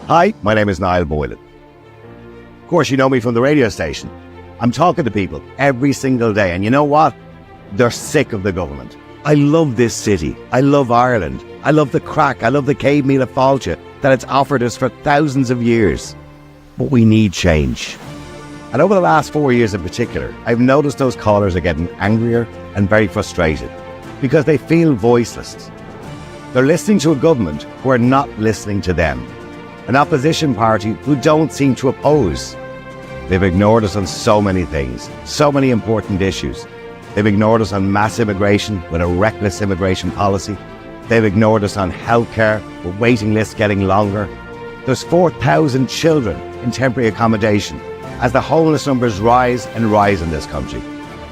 Hi, my name is Nile Bocek. Of course, you know me from the radio station. I'm talking to people every single day, and you know what? They're sick of the government. I love this city. I love Ireland. I love the crack. I love the cave meal of Fáilte that it's offered us for thousands of years. But we need change. And over the last 4 years in particular, I've noticed those callers are getting angrier and very frustrated because they feel voiceless. They're listening to a government who are not listening to them. An opposition party who don't seem to oppose. They've ignored us on so many things, so many important issues. They've ignored us on mass immigration with a reckless immigration policy. They've ignored us on healthcare with waiting lists getting longer. There's 4,000 children in temporary accommodation as the homeless numbers rise and rise in this country.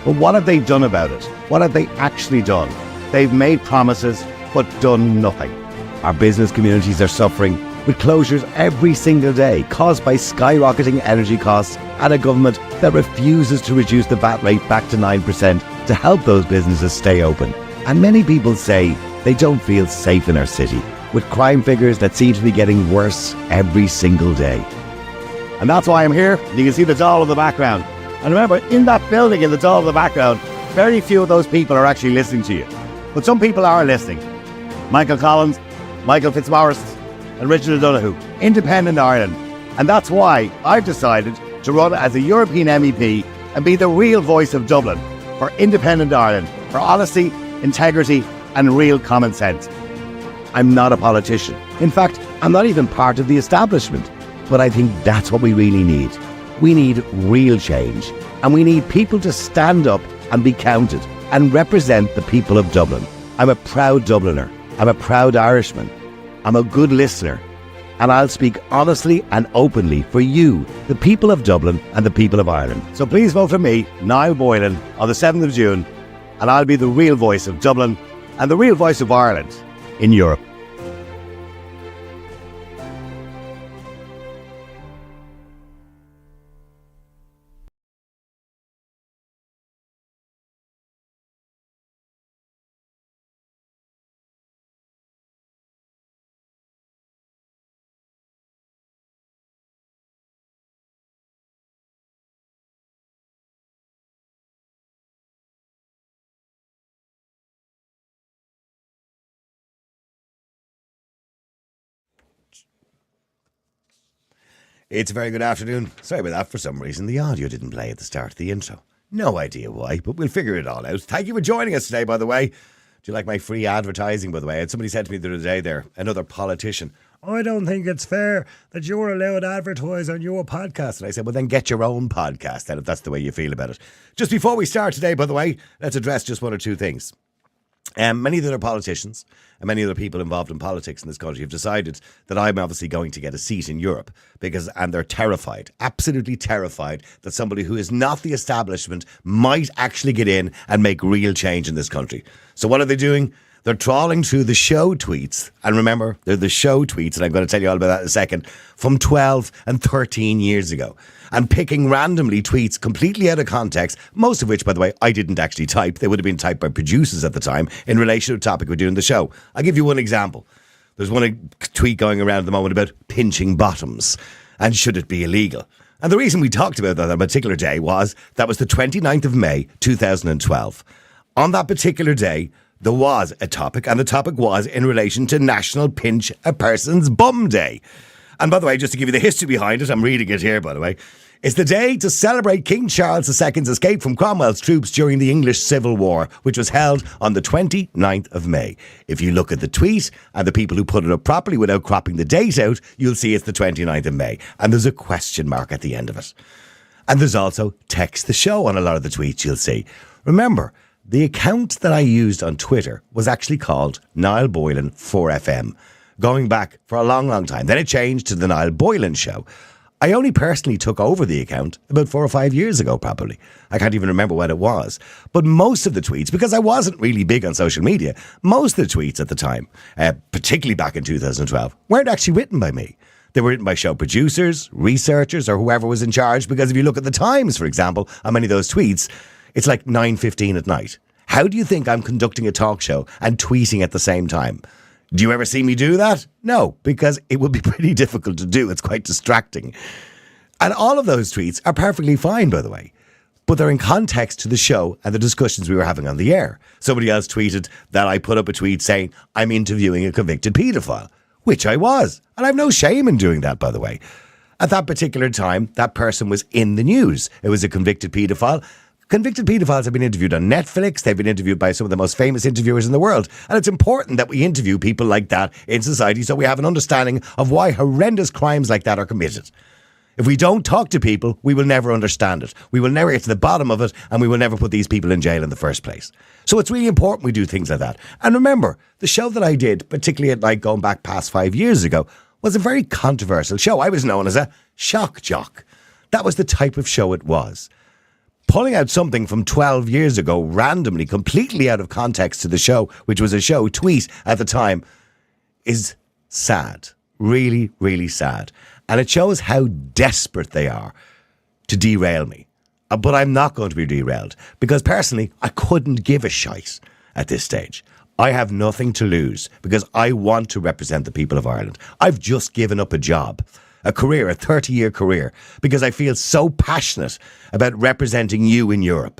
But what have they done about it? What have they actually done? They've made promises but done nothing. Our business communities are suffering with closures every single day caused by skyrocketing energy costs and a government that refuses to reduce the VAT rate back to 9% to help those businesses stay open. And many people say they don't feel safe in our city, with crime figures that seem to be getting worse every single day. And that's why I'm here. You can see the doll in the background. And remember, in that building in the doll in the background, very few of those people are actually listening to you. But some people are listening. Michael Collins, Michael Fitzmaurice, and Richard O'Donoghue, Independent Ireland. And that's why I've decided to run as a European MEP and be the real voice of Dublin for Independent Ireland, for honesty, integrity and real common sense. I'm not a politician. In fact, I'm not even part of the establishment. But I think that's what we really need. We need real change. And we need people to stand up and be counted and represent the people of Dublin. I'm a proud Dubliner. I'm a proud Irishman. I'm a good listener, and I'll speak honestly and openly for you, the people of Dublin and the people of Ireland. So please vote for me, Niall Bocek, on the 7th of June, and I'll be the real voice of Dublin and the real voice of Ireland in Europe. It's a very good afternoon. Sorry about that. For some reason, the audio didn't play at the start of the intro. No idea why, but we'll figure it all out. Thank you for joining us today, by the way. Do you like my free advertising, by the way? Somebody said to me the other day there, another politician, I don't think it's fair that you're allowed to advertise on your podcast. And I said, well, then get your own podcast then, if that's the way you feel about it. Just before we start today, by the way, let's address just one or two things. Many other politicians and many other people involved in politics in this country have decided that I'm obviously going to get a seat in Europe and they're terrified, absolutely terrified that somebody who is not the establishment might actually get in and make real change in this country. So what are they doing? They're trawling through the show tweets. And remember, they're the show tweets, and I'm going to tell you all about that in a second, from 12 and 13 years ago. And picking randomly tweets completely out of context, most of which, by the way, I didn't actually type. They would have been typed by producers at the time in relation to the topic we're doing the show. I'll give you one example. There's one tweet going around at the moment about pinching bottoms and should it be illegal. And the reason we talked about that on a particular day was that was the 29th of May, 2012. On that particular day, there was a topic, and the topic was in relation to National Pinch a Person's Bum Day. And by the way, just to give you the history behind it, I'm reading it here, by the way. It's the day to celebrate King Charles II's escape from Cromwell's troops during the English Civil War, which was held on the 29th of May. If you look at the tweet and the people who put it up properly without cropping the date out, you'll see it's the 29th of May. And there's a question mark at the end of it. And there's also text the show on a lot of the tweets you'll see. Remember, the account that I used on Twitter was actually called Nile Bocek 4FM, going back for a long, long time. Then it changed to the Nile Bocek Show. I only personally took over the account about 4 or 5 years ago, probably. I can't even remember when it was. But most of the tweets, because I wasn't really big on social media, most of the tweets at the time, particularly back in 2012, weren't actually written by me. They were written by show producers, researchers, or whoever was in charge. Because if you look at the Times, for example, on many of those tweets, it's like 9:15 at night. How do you think I'm conducting a talk show and tweeting at the same time? Do you ever see me do that? No, because it would be pretty difficult to do. It's quite distracting. And all of those tweets are perfectly fine, by the way. But they're in context to the show and the discussions we were having on the air. Somebody else tweeted that I put up a tweet saying I'm interviewing a convicted paedophile, which I was. And I've no shame in doing that, by the way. At that particular time, that person was in the news. It was a convicted paedophile. Convicted paedophiles have been interviewed on Netflix. They've been interviewed by some of the most famous interviewers in the world. And it's important that we interview people like that in society so we have an understanding of why horrendous crimes like that are committed. If we don't talk to people, we will never understand it. We will never get to the bottom of it, and we will never put these people in jail in the first place. So it's really important we do things like that. And remember, the show that I did, particularly at like going back past 5 years ago, was a very controversial show. I was known as a shock jock. That was the type of show it was. Pulling out something from 12 years ago randomly, completely out of context to the show, which was a show tweet at the time, is sad. Really, really sad. And it shows how desperate they are to derail me. But I'm not going to be derailed because personally, I couldn't give a shite at this stage. I have nothing to lose because I want to represent the people of Ireland. I've just given up a job, a career, a 30-year career, because I feel so passionate about representing you in Europe.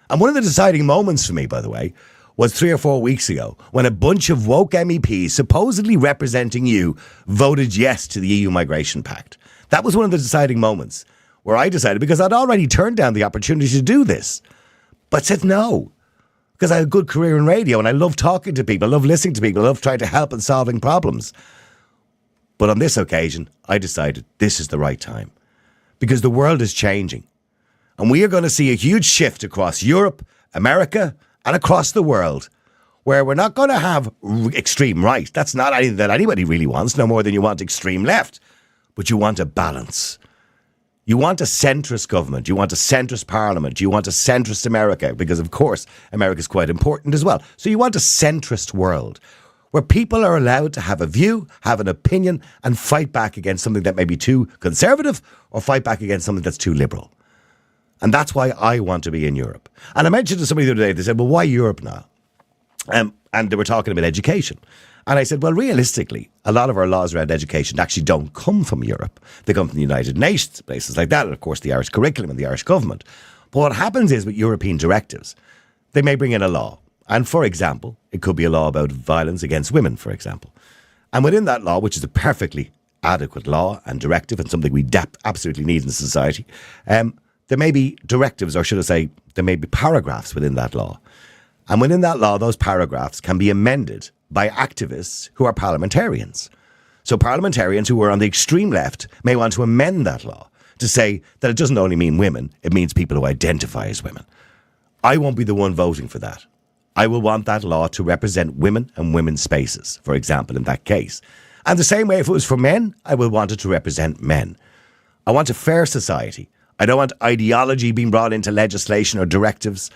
And one of the deciding moments for me, by the way, was 3 or 4 weeks ago when a bunch of woke MEPs supposedly representing you voted yes to the EU Migration Pact. That was one of the deciding moments where I decided, because I'd already turned down the opportunity to do this, but said no, because I had a good career in radio and I love talking to people, I love listening to people, I love trying to help and solving problems. But on this occasion, I decided this is the right time because the world is changing and we are going to see a huge shift across Europe, America, and across the world, where we're not going to have extreme right. That's not anything that anybody really wants, no more than you want extreme left. But you want a balance. You want a centrist government. You want a centrist parliament. You want a centrist America, because, of course, America is quite important as well. So you want a centrist world where people are allowed to have a view, have an opinion, and fight back against something that may be too conservative or fight back against something that's too liberal. And that's why I want to be in Europe. And I mentioned to somebody the other day, they said, well, why Europe now? And they were talking about education. And I said, well, realistically, a lot of our laws around education actually don't come from Europe. They come from the United Nations, places like that, and of course the Irish curriculum and the Irish government. But what happens is with European directives, they may bring in a law. And for example, it could be a law about violence against women, for example. And within that law, which is a perfectly adequate law and directive and something we absolutely need in society, there may be directives, or should I say, there may be paragraphs within that law. And within that law, those paragraphs can be amended by activists who are parliamentarians. So parliamentarians who are on the extreme left may want to amend that law to say that it doesn't only mean women, it means people who identify as women. I won't be the one voting for that. I will want that law to represent women and women's spaces, for example, in that case. And the same way, if it was for men, I will want it to represent men. I want a fair society. I don't want ideology being brought into legislation or directives.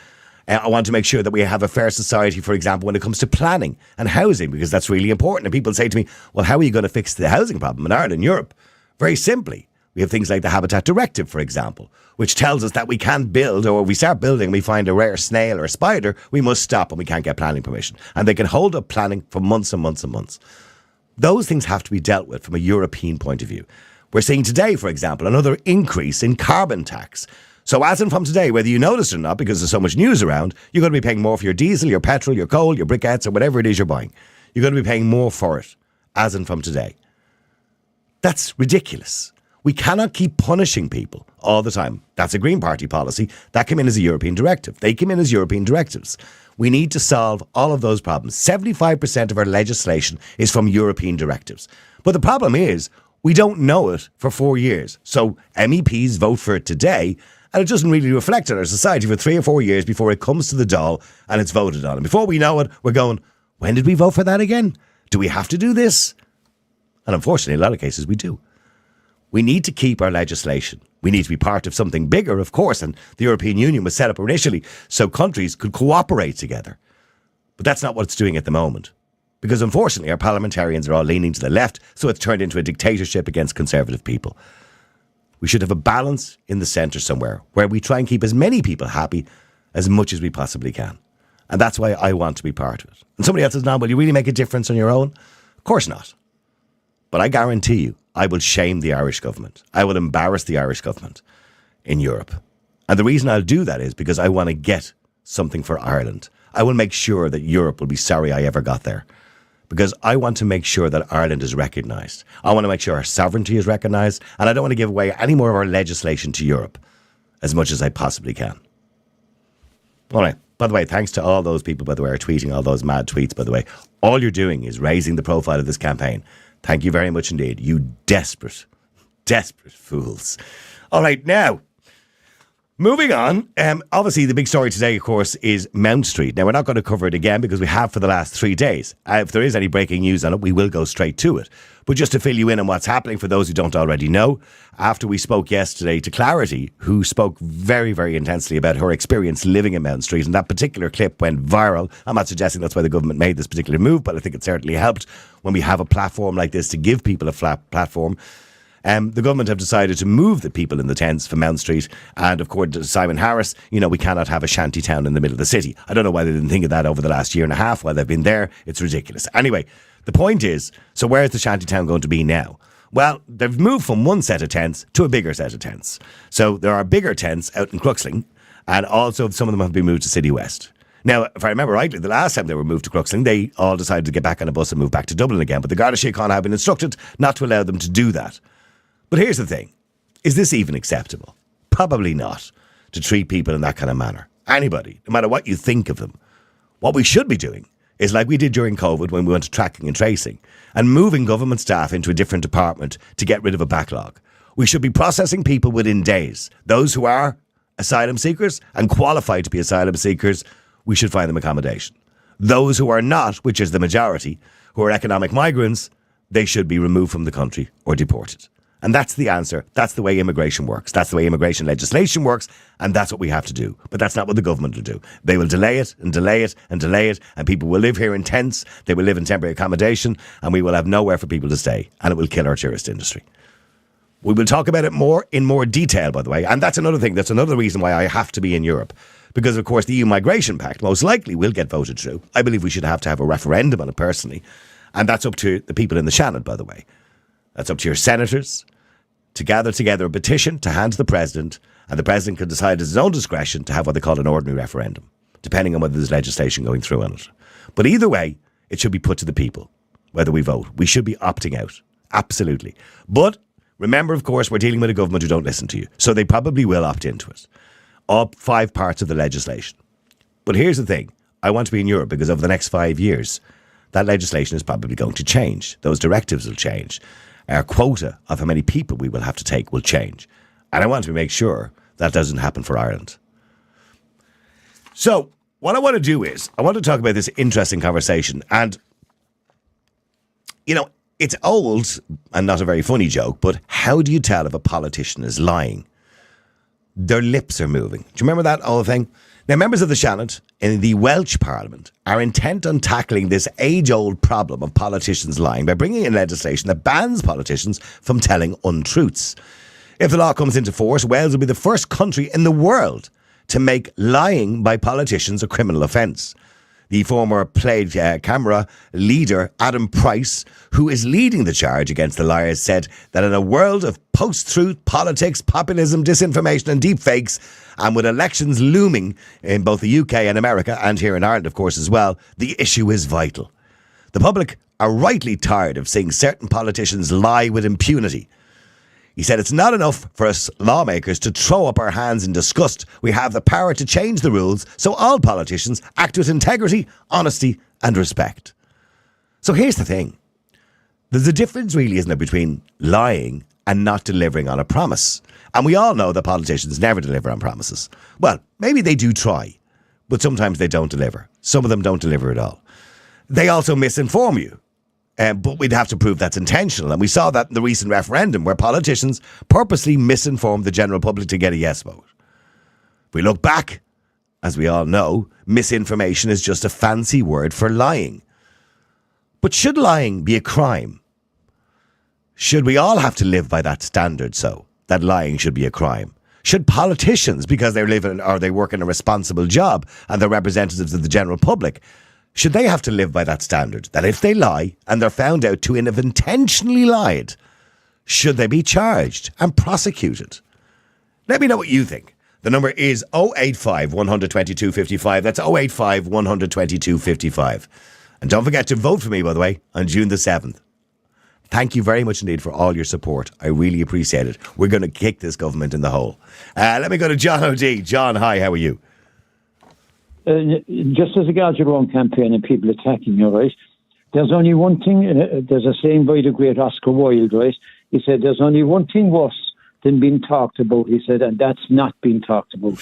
I want to make sure that we have a fair society, for example, when it comes to planning and housing, because that's really important. And people say to me, well, how are you going to fix the housing problem in Ireland and Europe? Very simply, we have things like the Habitat Directive, for example, which tells us that we can't build, or if we start building and we find a rare snail or a spider, we must stop and we can't get planning permission. And they can hold up planning for months and months and months. Those things have to be dealt with from a European point of view. We're seeing today, for example, another increase in carbon tax. So as in from today, whether you notice it or not, because there's so much news around, you're going to be paying more for your diesel, your petrol, your coal, your briquettes, or whatever it is you're buying. You're going to be paying more for it, as in from today. That's ridiculous. We cannot keep punishing people all the time. That's a Green Party policy. That came in as a European directive. They came in as European directives. We need to solve all of those problems. 75% of our legislation is from European directives. But the problem is, we don't know it for 4 years. So MEPs vote for it today, and it doesn't really reflect on our society for 3 or 4 years before it comes to the doll and it's voted on. And before we know it, we're going, when did we vote for that again? Do we have to do this? And unfortunately, in a lot of cases, we do. We need to keep our legislation. We need to be part of something bigger, of course, and the European Union was set up initially so countries could cooperate together. But that's not what it's doing at the moment. Because unfortunately, our parliamentarians are all leaning to the left, so it's turned into a dictatorship against conservative people. We should have a balance in the centre somewhere where we try and keep as many people happy as much as we possibly can. And that's why I want to be part of it. And somebody else says, no, will you really make a difference on your own? Of course not. But I guarantee you, I will shame the Irish government. I will embarrass the Irish government in Europe. And the reason I'll do that is because I want to get something for Ireland. I will make sure that Europe will be sorry I ever got there. Because I want to make sure that Ireland is recognised. I want to make sure our sovereignty is recognised. And I don't want to give away any more of our legislation to Europe as much as I possibly can. All right. By the way, thanks to all those people, by the way, are tweeting all those mad tweets, by the way. All you're doing is raising the profile of this campaign. Thank you very much indeed. You desperate, desperate fools. All right, now, moving on. Obviously, the big story today, of course, is Mount Street. Now, we're not going to cover it again because we have for the last 3 days. If there is any breaking news on it, we will go straight to it. But just to fill you in on what's happening, for those who don't already know, after we spoke yesterday to Clarity, who spoke very, very intensely about her experience living in Mount Street, and that particular clip went viral. I'm not suggesting that's why the government made this particular move, but I think it certainly helped when we have a platform like this to give people a flat platform. The government have decided to move the people in the tents from Mount Street. And according to Simon Harris, we cannot have a shanty town in the middle of the city. I don't know why they didn't think of that over the last year and a half while they've been there. It's ridiculous. Anyway, the point is, so where is the shanty town going to be now? Well, they've moved from one set of tents to a bigger set of tents. So there are bigger tents out in Cruxling, and also some of them have been moved to City West. Now, if I remember rightly, the last time they were moved to Cruxling, they all decided to get back on a bus and move back to Dublin again. But the Garda Síochána have been instructed not to allow them to do that. But here's the thing. Is this even acceptable? Probably not, to treat people in that kind of manner. Anybody, no matter what you think of them. What we should be doing is like we did during COVID when we went to tracking and tracing and moving government staff into a different department to get rid of a backlog. We should be processing people within days. Those who are asylum seekers and qualified to be asylum seekers, we should find them accommodation. Those who are not, which is the majority, who are economic migrants, they should be removed from the country or deported. And that's the answer. That's the way immigration works. That's the way immigration legislation works. And that's what we have to do. But that's not what the government will do. They will delay it and delay it and delay it. And people will live here in tents. They will live in temporary accommodation. And we will have nowhere for people to stay. And it will kill our tourist industry. We will talk about it in more detail, by the way. And that's another thing. That's another reason why I have to be in Europe. Because, of course, the EU Migration Pact most likely will get voted through. I believe we should have to have a referendum on it personally. And that's up to the people in the Senedd, by the way. That's up to your senators to gather together a petition to hand to the president, and the president can decide at his own discretion to have what they call an ordinary referendum, depending on whether there's legislation going through on it. But either way, it should be put to the people, whether we vote. We should be opting out. Absolutely. But remember, of course, we're dealing with a government who don't listen to you, so they probably will opt into it. All 5 parts of the legislation. But here's the thing. I want to be in Europe because over the next 5 years, that legislation is probably going to change. Those directives will change. Our quota of how many people we will have to take will change. And I want to make sure that doesn't happen for Ireland. So what I want to do is I want to talk about this interesting conversation. And, it's old and not a very funny joke, but how do you tell if a politician is lying? Their lips are moving. Do you remember that old thing? Now, members of the Senedd in the Welsh Parliament are intent on tackling this age-old problem of politicians lying by bringing in legislation that bans politicians from telling untruths. If the law comes into force, Wales will be the first country in the world to make lying by politicians a criminal offence. The former Plaid Camera leader, Adam Price, who is leading the charge against the liars, said that in a world of post-truth, politics, populism, disinformation and deepfakes, and with elections looming in both the UK and America, and here in Ireland, of course, as well, the issue is vital. The public are rightly tired of seeing certain politicians lie with impunity. He said it's not enough for us lawmakers to throw up our hands in disgust. We have the power to change the rules so all politicians act with integrity, honesty and respect. So here's the thing. There's a difference really, isn't there, between lying and not delivering on a promise. And we all know that politicians never deliver on promises. Well, maybe they do try, but sometimes they don't deliver. Some of them don't deliver at all. They also misinform you. But we'd have to prove that's intentional. And we saw that in the recent referendum where politicians purposely misinformed the general public to get a yes vote. If we look back, as we all know, misinformation is just a fancy word for lying. But should lying be a crime? Should we all have to live by that standard that lying should be a crime? Should politicians, because they live in or they work in a responsible job and they're representatives of the general public, should they have to live by that standard? That if they lie and they're found out to have intentionally lied, should they be charged and prosecuted? Let me know what you think. The number is 085 122 55. That's 085 122 55. And don't forget to vote for me, by the way, on June the 7th. Thank you very much indeed for all your support. I really appreciate it. We're going to kick this government in the hole. Let me go to John O'D. John, hi, how are you? Just as regards your own campaign and people attacking you, right? There's only one thing, there's a saying by the great Oscar Wilde, right? He said, there's only one thing worse than being talked about, he said, and that's not being talked about.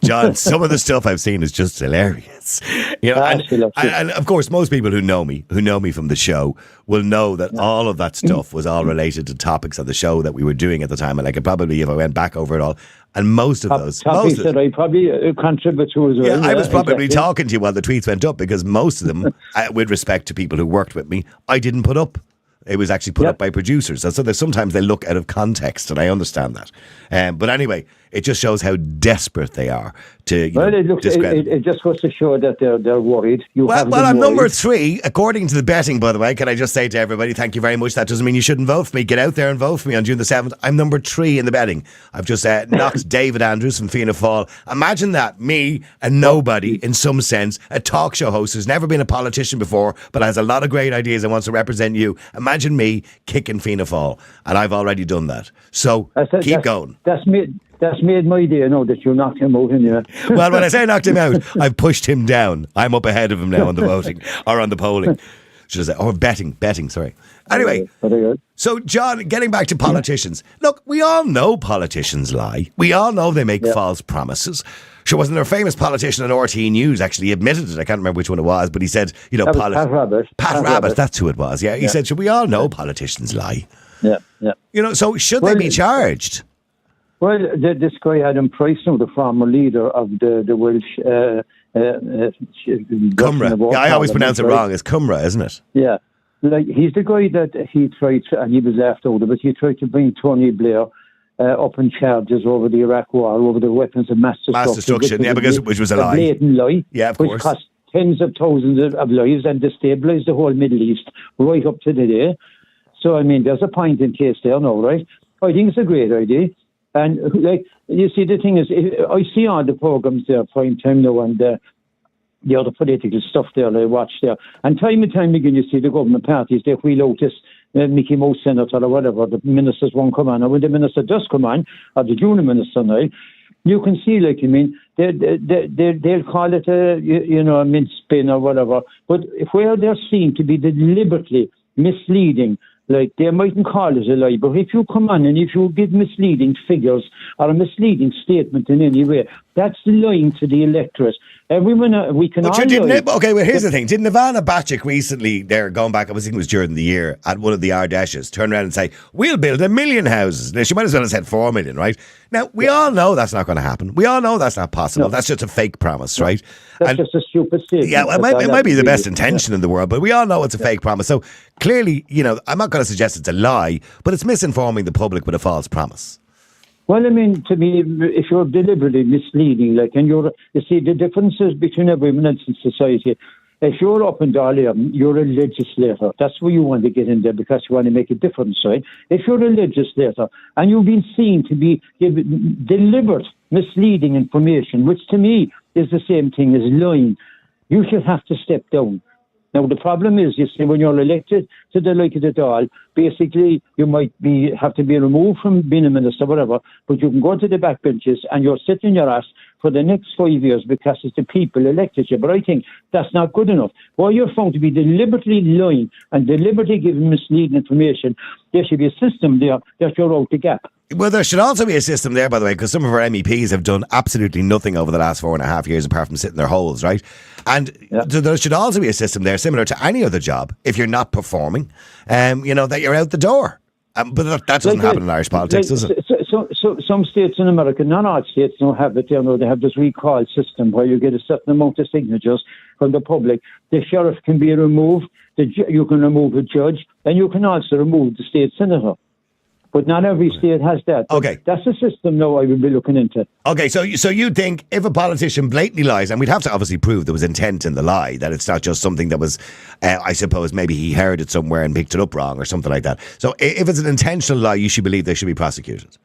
John, some of the stuff I've seen is just hilarious. You know, and of course, most people who know me from the show will know that all of that stuff was all related to topics of the show that we were doing at the time. And I could probably, if I went back over it all, and most of those... Topics that I probably contribute to as well. Yeah, I was probably talking to you while the tweets went up, because most of them, with respect to people who worked with me, I didn't put up. It was actually put up by producers. So there's sometimes they look out of context, and I understand that. But anyway, it just shows how desperate they are to discredit. It just goes to show that they're worried. Well, I'm number 3, according to the betting, by the way. Can I just say to everybody, thank you very much. That doesn't mean you shouldn't vote for me. Get out there and vote for me on June the 7th. I'm number 3 in the betting. I've just knocked David Andrews from Fianna Fáil. Imagine that, me, a nobody in some sense, a talk show host who's never been a politician before, but has a lot of great ideas and wants to represent you. Imagine me kicking Fianna Fáil, and I've already done that. So keep going. That's made my day, that you knocked him out anyway. Well, when I say knocked him out, I've pushed him down. I'm up ahead of him now on the voting, or on the polling. Or betting, sorry. Anyway, so John, getting back to politicians. Look, we all know politicians lie. We all know they make false promises. Sure, wasn't there a famous politician on RT News actually admitted it? I can't remember which one it was, but he said, Pat Rabbit. Pat Rabbit, that's who it was. Yeah, he said, we all know politicians lie. Yeah. So should they be charged? Well, this guy, Adam Price, the former leader of the Welsh... Cumra. Yeah, I always pronounce it wrong. It's Cumra, isn't it? Yeah. He's the guy that he tried to, and he was laughed out of it, he tried to bring Tony Blair up in charges over the Iraq war, over the weapons of mass destruction. Which was a lie. A blatant lie. Yeah, of course. Which cost tens of thousands of lives and destabilised the whole Middle East right up to today. So, I mean, there's a point in case there now, right? I think it's a great idea. And, you see, the thing is, I see all the programmes there, prime time now, and the other political stuff there that I watch there. And time and time again, you see the government parties, they wheel out this Mickey Mouse senator or whatever, the ministers won't come on. And when the minister does come on, or the junior minister now, you can see, they'll call it a mince spin or whatever. But where they're seen to be deliberately misleading, they mightn't call it a lie, but if you come on and if you give misleading figures or a misleading statement in any way, that's lying to the electorate. Everyone, we can all lie. Okay, well, here's the thing. Did Nile Bocek recently, going back, I think it was during the year, at one of the Ardèches, turn around and say, we'll build 1 million houses? Now, she might as well have said 4 million, right? Now, we all know that's not going to happen. We all know that's not possible. No. That's just a fake promise, right? That's just a stupid statement. Yeah, well, it might be the best intention in the world, but we all know it's a fake promise. So, clearly, I'm not going to suggest it's a lie, but it's misinforming the public with a false promise. Well, I mean, to me, if you're deliberately misleading, and you see, the differences between everyone else in society, if you're up in Darley, you're a legislator. That's where you want to get in there because you want to make a difference, right? If you're a legislator and you've been seen to be deliberate misleading information, which to me is the same thing as lying, you should have to step down. Now, the problem is, you see, when you're elected to the like of the Dáil, basically you might have to be removed from being a minister, whatever, but you can go to the backbenches and you're sitting your ass for the next 5 years because it's the people elected you. But I think that's not good enough. While you're found to be deliberately lying and deliberately giving misleading information, there should be a system there that you're out the gap. Well, there should also be a system there, by the way, because some of our MEPs have done absolutely nothing over the last 4.5 years apart from sitting in their holes, right? And there should also be a system there similar to any other job. If you're not performing, that you're out the door. But that doesn't happen in Irish politics, does it? So some states in America, not all states, don't have it. They have this recall system where you get a certain amount of signatures from the public. The sheriff can be removed. You can remove a judge, and you can also remove the state senator. But not every state has that. But Okay. that's a system now I will be looking into. Okay, so you think if a politician blatantly lies, and we'd have to obviously prove there was intent in the lie, that it's not just something that was, I suppose, maybe he heard it somewhere and picked it up wrong or something like that. So if it's an intentional lie, you should believe they should be prosecuted.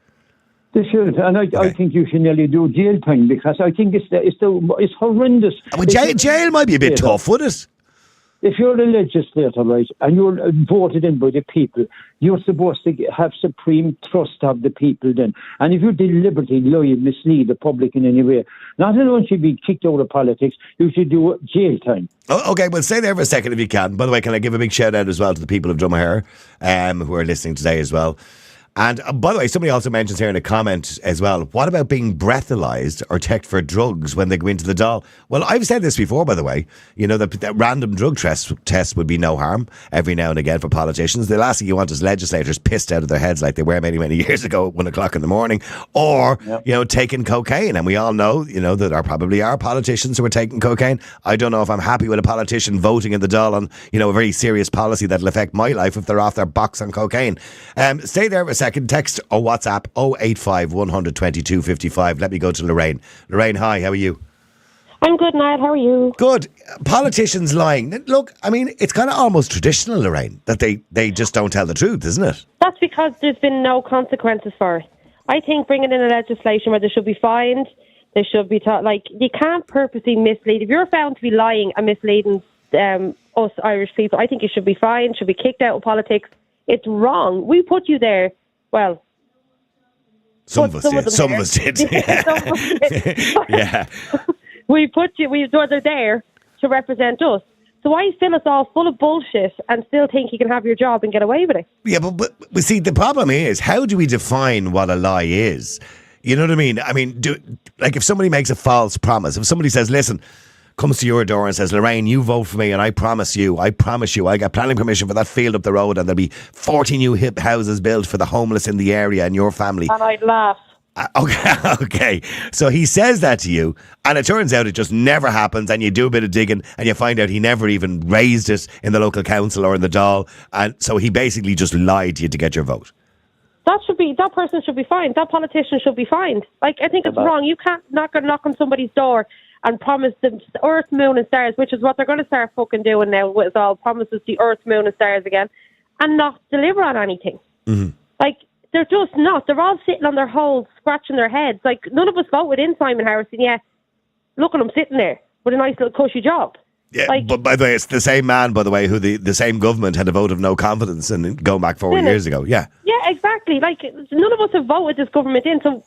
They should, and I think you should nearly do jail time, because I think it's horrendous. Well, jail might be a bit tough, would it? If you're a legislator, right, and you're voted in by the people, you're supposed to have supreme trust of the people then. And if you deliberately lie, mislead the public in any way, not alone should you be kicked out of politics, you should do jail time. Oh, okay, well, stay there for a second if you can. By the way, can I give a big shout out as well to the people of Drumahare who are listening today as well? And by the way, somebody also mentions here in a comment as well, what about being breathalyzed or checked for drugs when they go into the Dáil? Well, I've said this before, by the way, that random drug tests would be no harm every now and again for politicians. The last thing you want is legislators pissed out of their heads like they were many, many years ago at 1 o'clock in the morning, or, taking cocaine. And we all know, that there probably are politicians who are taking cocaine. I don't know if I'm happy with a politician voting in the Dáil on, a very serious policy that'll affect my life if they're off their box on cocaine. Stay there for a second. Text or WhatsApp 085 122 55. Let me go to Lorraine. Lorraine, hi, how are you? I'm good, Niall. How are you? Good. Politicians lying. Look, I mean, it's kind of almost traditional, Lorraine, that they just don't tell the truth, isn't it? That's because there's been no consequences for it. I think bringing in a legislation where they should be fined, they should be taught, you can't purposely mislead. If you're found to be lying and misleading us Irish people, I think you should be fined, should be kicked out of politics. It's wrong. We put you there. Well, some of us did. Yeah. We put you, they're there to represent us. So I fill us all full of bullshit and still think you can have your job and get away with it. Yeah, but see, the problem is, how do we define what a lie is? You know what I mean? I mean, if somebody makes a false promise, if somebody says, listen, comes to your door and says, Lorraine, you vote for me and I promise you, I get planning permission for that field up the road and there'll be 40 new hip houses built for the homeless in the area and your family. And I'd laugh. Okay. So he says that to you and it turns out it just never happens, and you do a bit of digging and you find out he never even raised it in the local council or in the Dáil, and so he basically just lied to you to get your vote. That person should be fined. That politician should be fined. I think it's wrong. You can't knock on somebody's door and promise them earth, moon and stars, which is what they're going to start fucking doing now with all promises, the earth, moon and stars again, and not deliver on anything. Mm-hmm. They're just not. They're all sitting on their holes, scratching their heads. None of us voted in Simon Harrison, yet look at him sitting there with a nice little cushy job. Yeah, but by the way, it's the same man, by the way, who the same government had a vote of no confidence in going back 4 years ago. Yeah. Yeah, exactly. None of us have voted this government in, so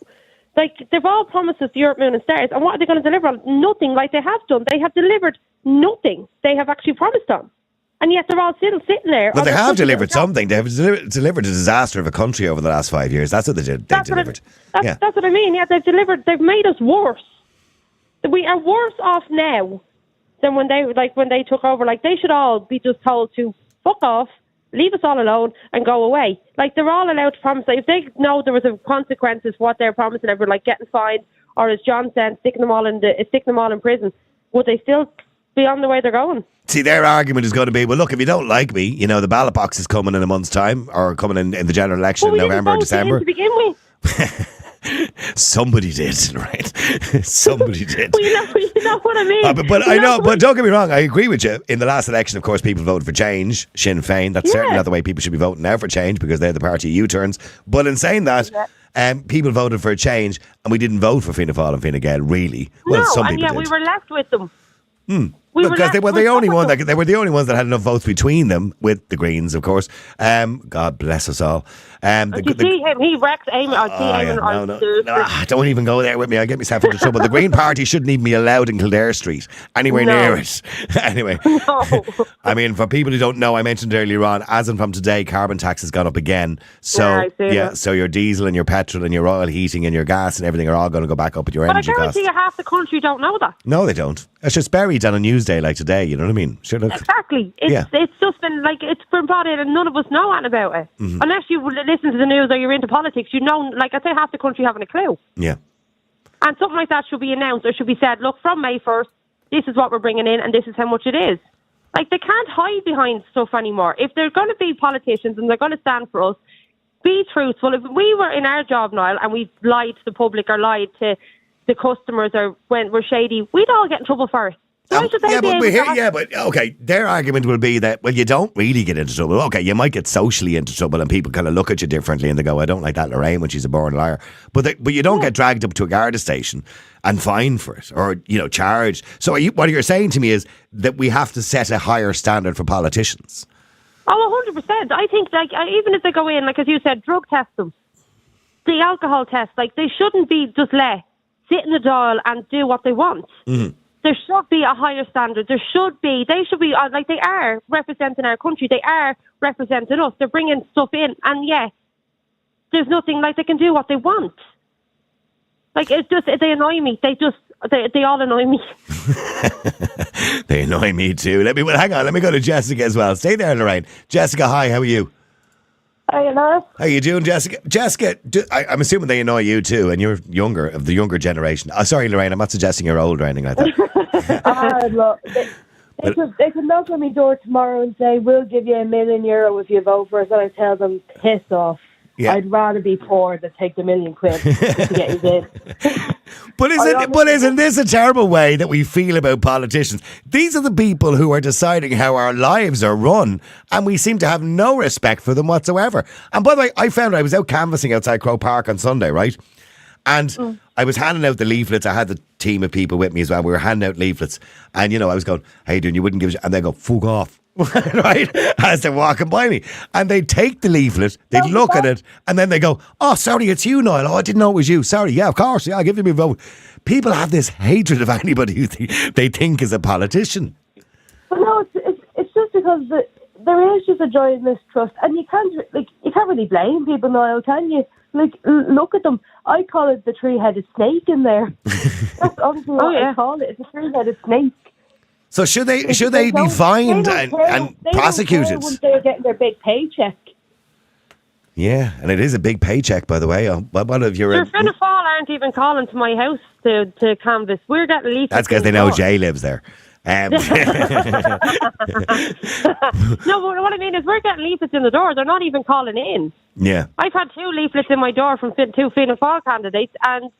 they've all promised us the earth, moon and stars, and what are they going to deliver on? Nothing, like they have done. They have delivered nothing they have actually promised on. And yet they're all still sitting there. But they have delivered something. They have delivered a disaster of a country over the last 5 years. That's what they did. That's what I mean. Yeah, they've delivered. They've made us worse. We are worse off now than when they took over. They should all be just told to fuck off, leave us all alone and go away. They're all allowed to promise. If they know there was a consequences for what they're promising, everyone, getting fined, or as John said, sticking them all in prison, would they still be on the way they're going? See, their argument is going to be, well, look, if you don't like me, the ballot box is coming in a month's time, or coming in the general election in November or December. To begin with. Somebody did, right? Somebody did. Well, you know what I mean. But I know, but don't get me wrong, I agree with you. In the last election, of course, people voted for change, Sinn Féin. That's certainly not the way people should be voting now for change, because they're the party of U-turns. But in saying that, people voted for a change, and we didn't vote for Fianna Fáil and Fine Gael, really. Well, some people did. We were left with them. Because they were the only ones that had enough votes between them, with the Greens, of course. God bless us all. Did you see him? He wrecked Eamon. No, don't even go there with me. I'll get myself into trouble. The Green Party shouldn't even be allowed in Kildare Street, anywhere near it. Anyway, I mean, for people who don't know, I mentioned earlier on, as and from today, carbon tax has gone up again. So so your diesel and your petrol and your oil heating and your gas and everything are all going to go back up with your energy costs. But I guarantee you half the country don't know that. No, they don't. It's just buried on a Newsday like today, you know what I mean? Sure, look. Exactly. It's just been it's been brought in and none of us know anything about it. Mm-hmm. Unless you listen to the news or you're into politics, I'd say half the country haven't a clue. Yeah. And something like that should be announced, or should be said, look, from May 1st, this is what we're bringing in and this is how much it is. They can't hide behind stuff anymore. If they're going to be politicians and they're going to stand for us, be truthful. If we were in our job, Niall, and we lied to the public or lied to the customers or we're shady, we'd all get in trouble for it. So but okay, their argument will be that, well, you don't really get into trouble. Okay, you might get socially into trouble and people kind of look at you differently and they go, I don't like that Lorraine when she's a born liar. But you don't get dragged up to a Garda station and fined for it or, charged. So what you're saying to me is that we have to set a higher standard for politicians. Oh, 100%. I think, even if they go in, as you said, drug test them, the alcohol test, they shouldn't be just let sit in the dial and do what they want. Mm-hmm. There should be a higher standard. They should be, they are representing our country. They are representing us. They're bringing stuff in. And there's nothing, they can do what they want. It's just, they annoy me. They all annoy me. They annoy me too. Hang on, let me go to Jessica as well. Stay there, Lorraine. Jessica, hi, how are you? Hi, Niall. How you doing, Jessica? Jessica, I'm assuming they annoy you too, and you're of the younger generation. Sorry, Lorraine, I'm not suggesting you're old or anything like that. Look, they could knock on my door tomorrow and say, we'll give you €1 million if you vote for us, and I tell them, piss off. Yeah. I'd rather be poor than take the £1 million to get you in. But isn't this a terrible way that we feel about politicians? These are the people who are deciding how our lives are run, and we seem to have no respect for them whatsoever. And by the way, I was out canvassing outside Croke Park on Sunday, right? And I was handing out the leaflets. I had the team of people with me as well. We were handing out leaflets. And, I was going, how you doing? You wouldn't give a... And they go, fuck off. Right? As they're walking by me. And they'd take the leaflet, they'd look at it, and then they go, oh, sorry, it's you, Niall. Oh, I didn't know it was you. Sorry, yeah, of course. Yeah, I'll give you my vote. People have this hatred of anybody who they think is a politician. Well, no, it's just because there is just a joy in mistrust. And you can't really blame people, Niall, can you? Look at them. I call it the three-headed snake in there. That's obviously what I call it. It's a three-headed snake. So should they be fined and prosecuted? Once they're getting their big paycheck. Yeah, and it is a big paycheck, by the way. What if your Fianna Fáil aren't even calling to my house to canvass. We're getting leaflets. That's because they know Jay lives there. No, but what I mean is we're getting leaflets in the door. They're not even calling in. Yeah. I've had 2 leaflets in my door from 2 Fianna Fáil candidates,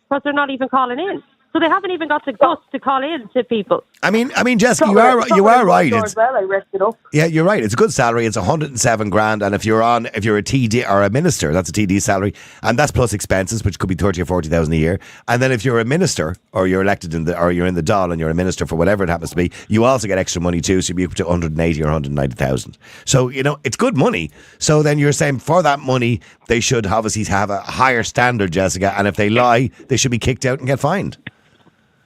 but they're not even calling in. So they haven't even got the guts to call in to people. I mean, Jessica, you are right. I ripped it up. Yeah, you're right. It's a good salary. It's 107 grand, and if you're a TD or a minister, that's a TD salary, and that's plus expenses, which could be 30 or 40,000 a year. And then if you're a minister or you're elected or you're in the Dáil and you're a minister for whatever it happens to be, you also get extra money too. So you'll be up to 180 or 190,000. So it's good money. So then you're saying for that money they should obviously have a higher standard, Jessica. And if they lie, they should be kicked out and get fined.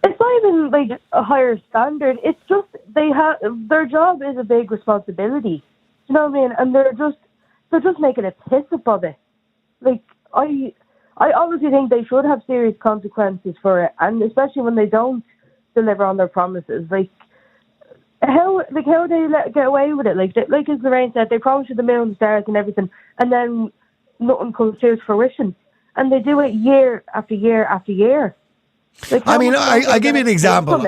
It's not even a higher standard. It's just their job is a big responsibility. You know what I mean? And they're just making a piss up of it. I obviously think they should have serious consequences for it, and especially when they don't deliver on their promises. How do they get away with it? Like as Lorraine said, they promise you the moon, stars, and everything, and then nothing comes to fruition, and they do it year after year after year. I give you an example.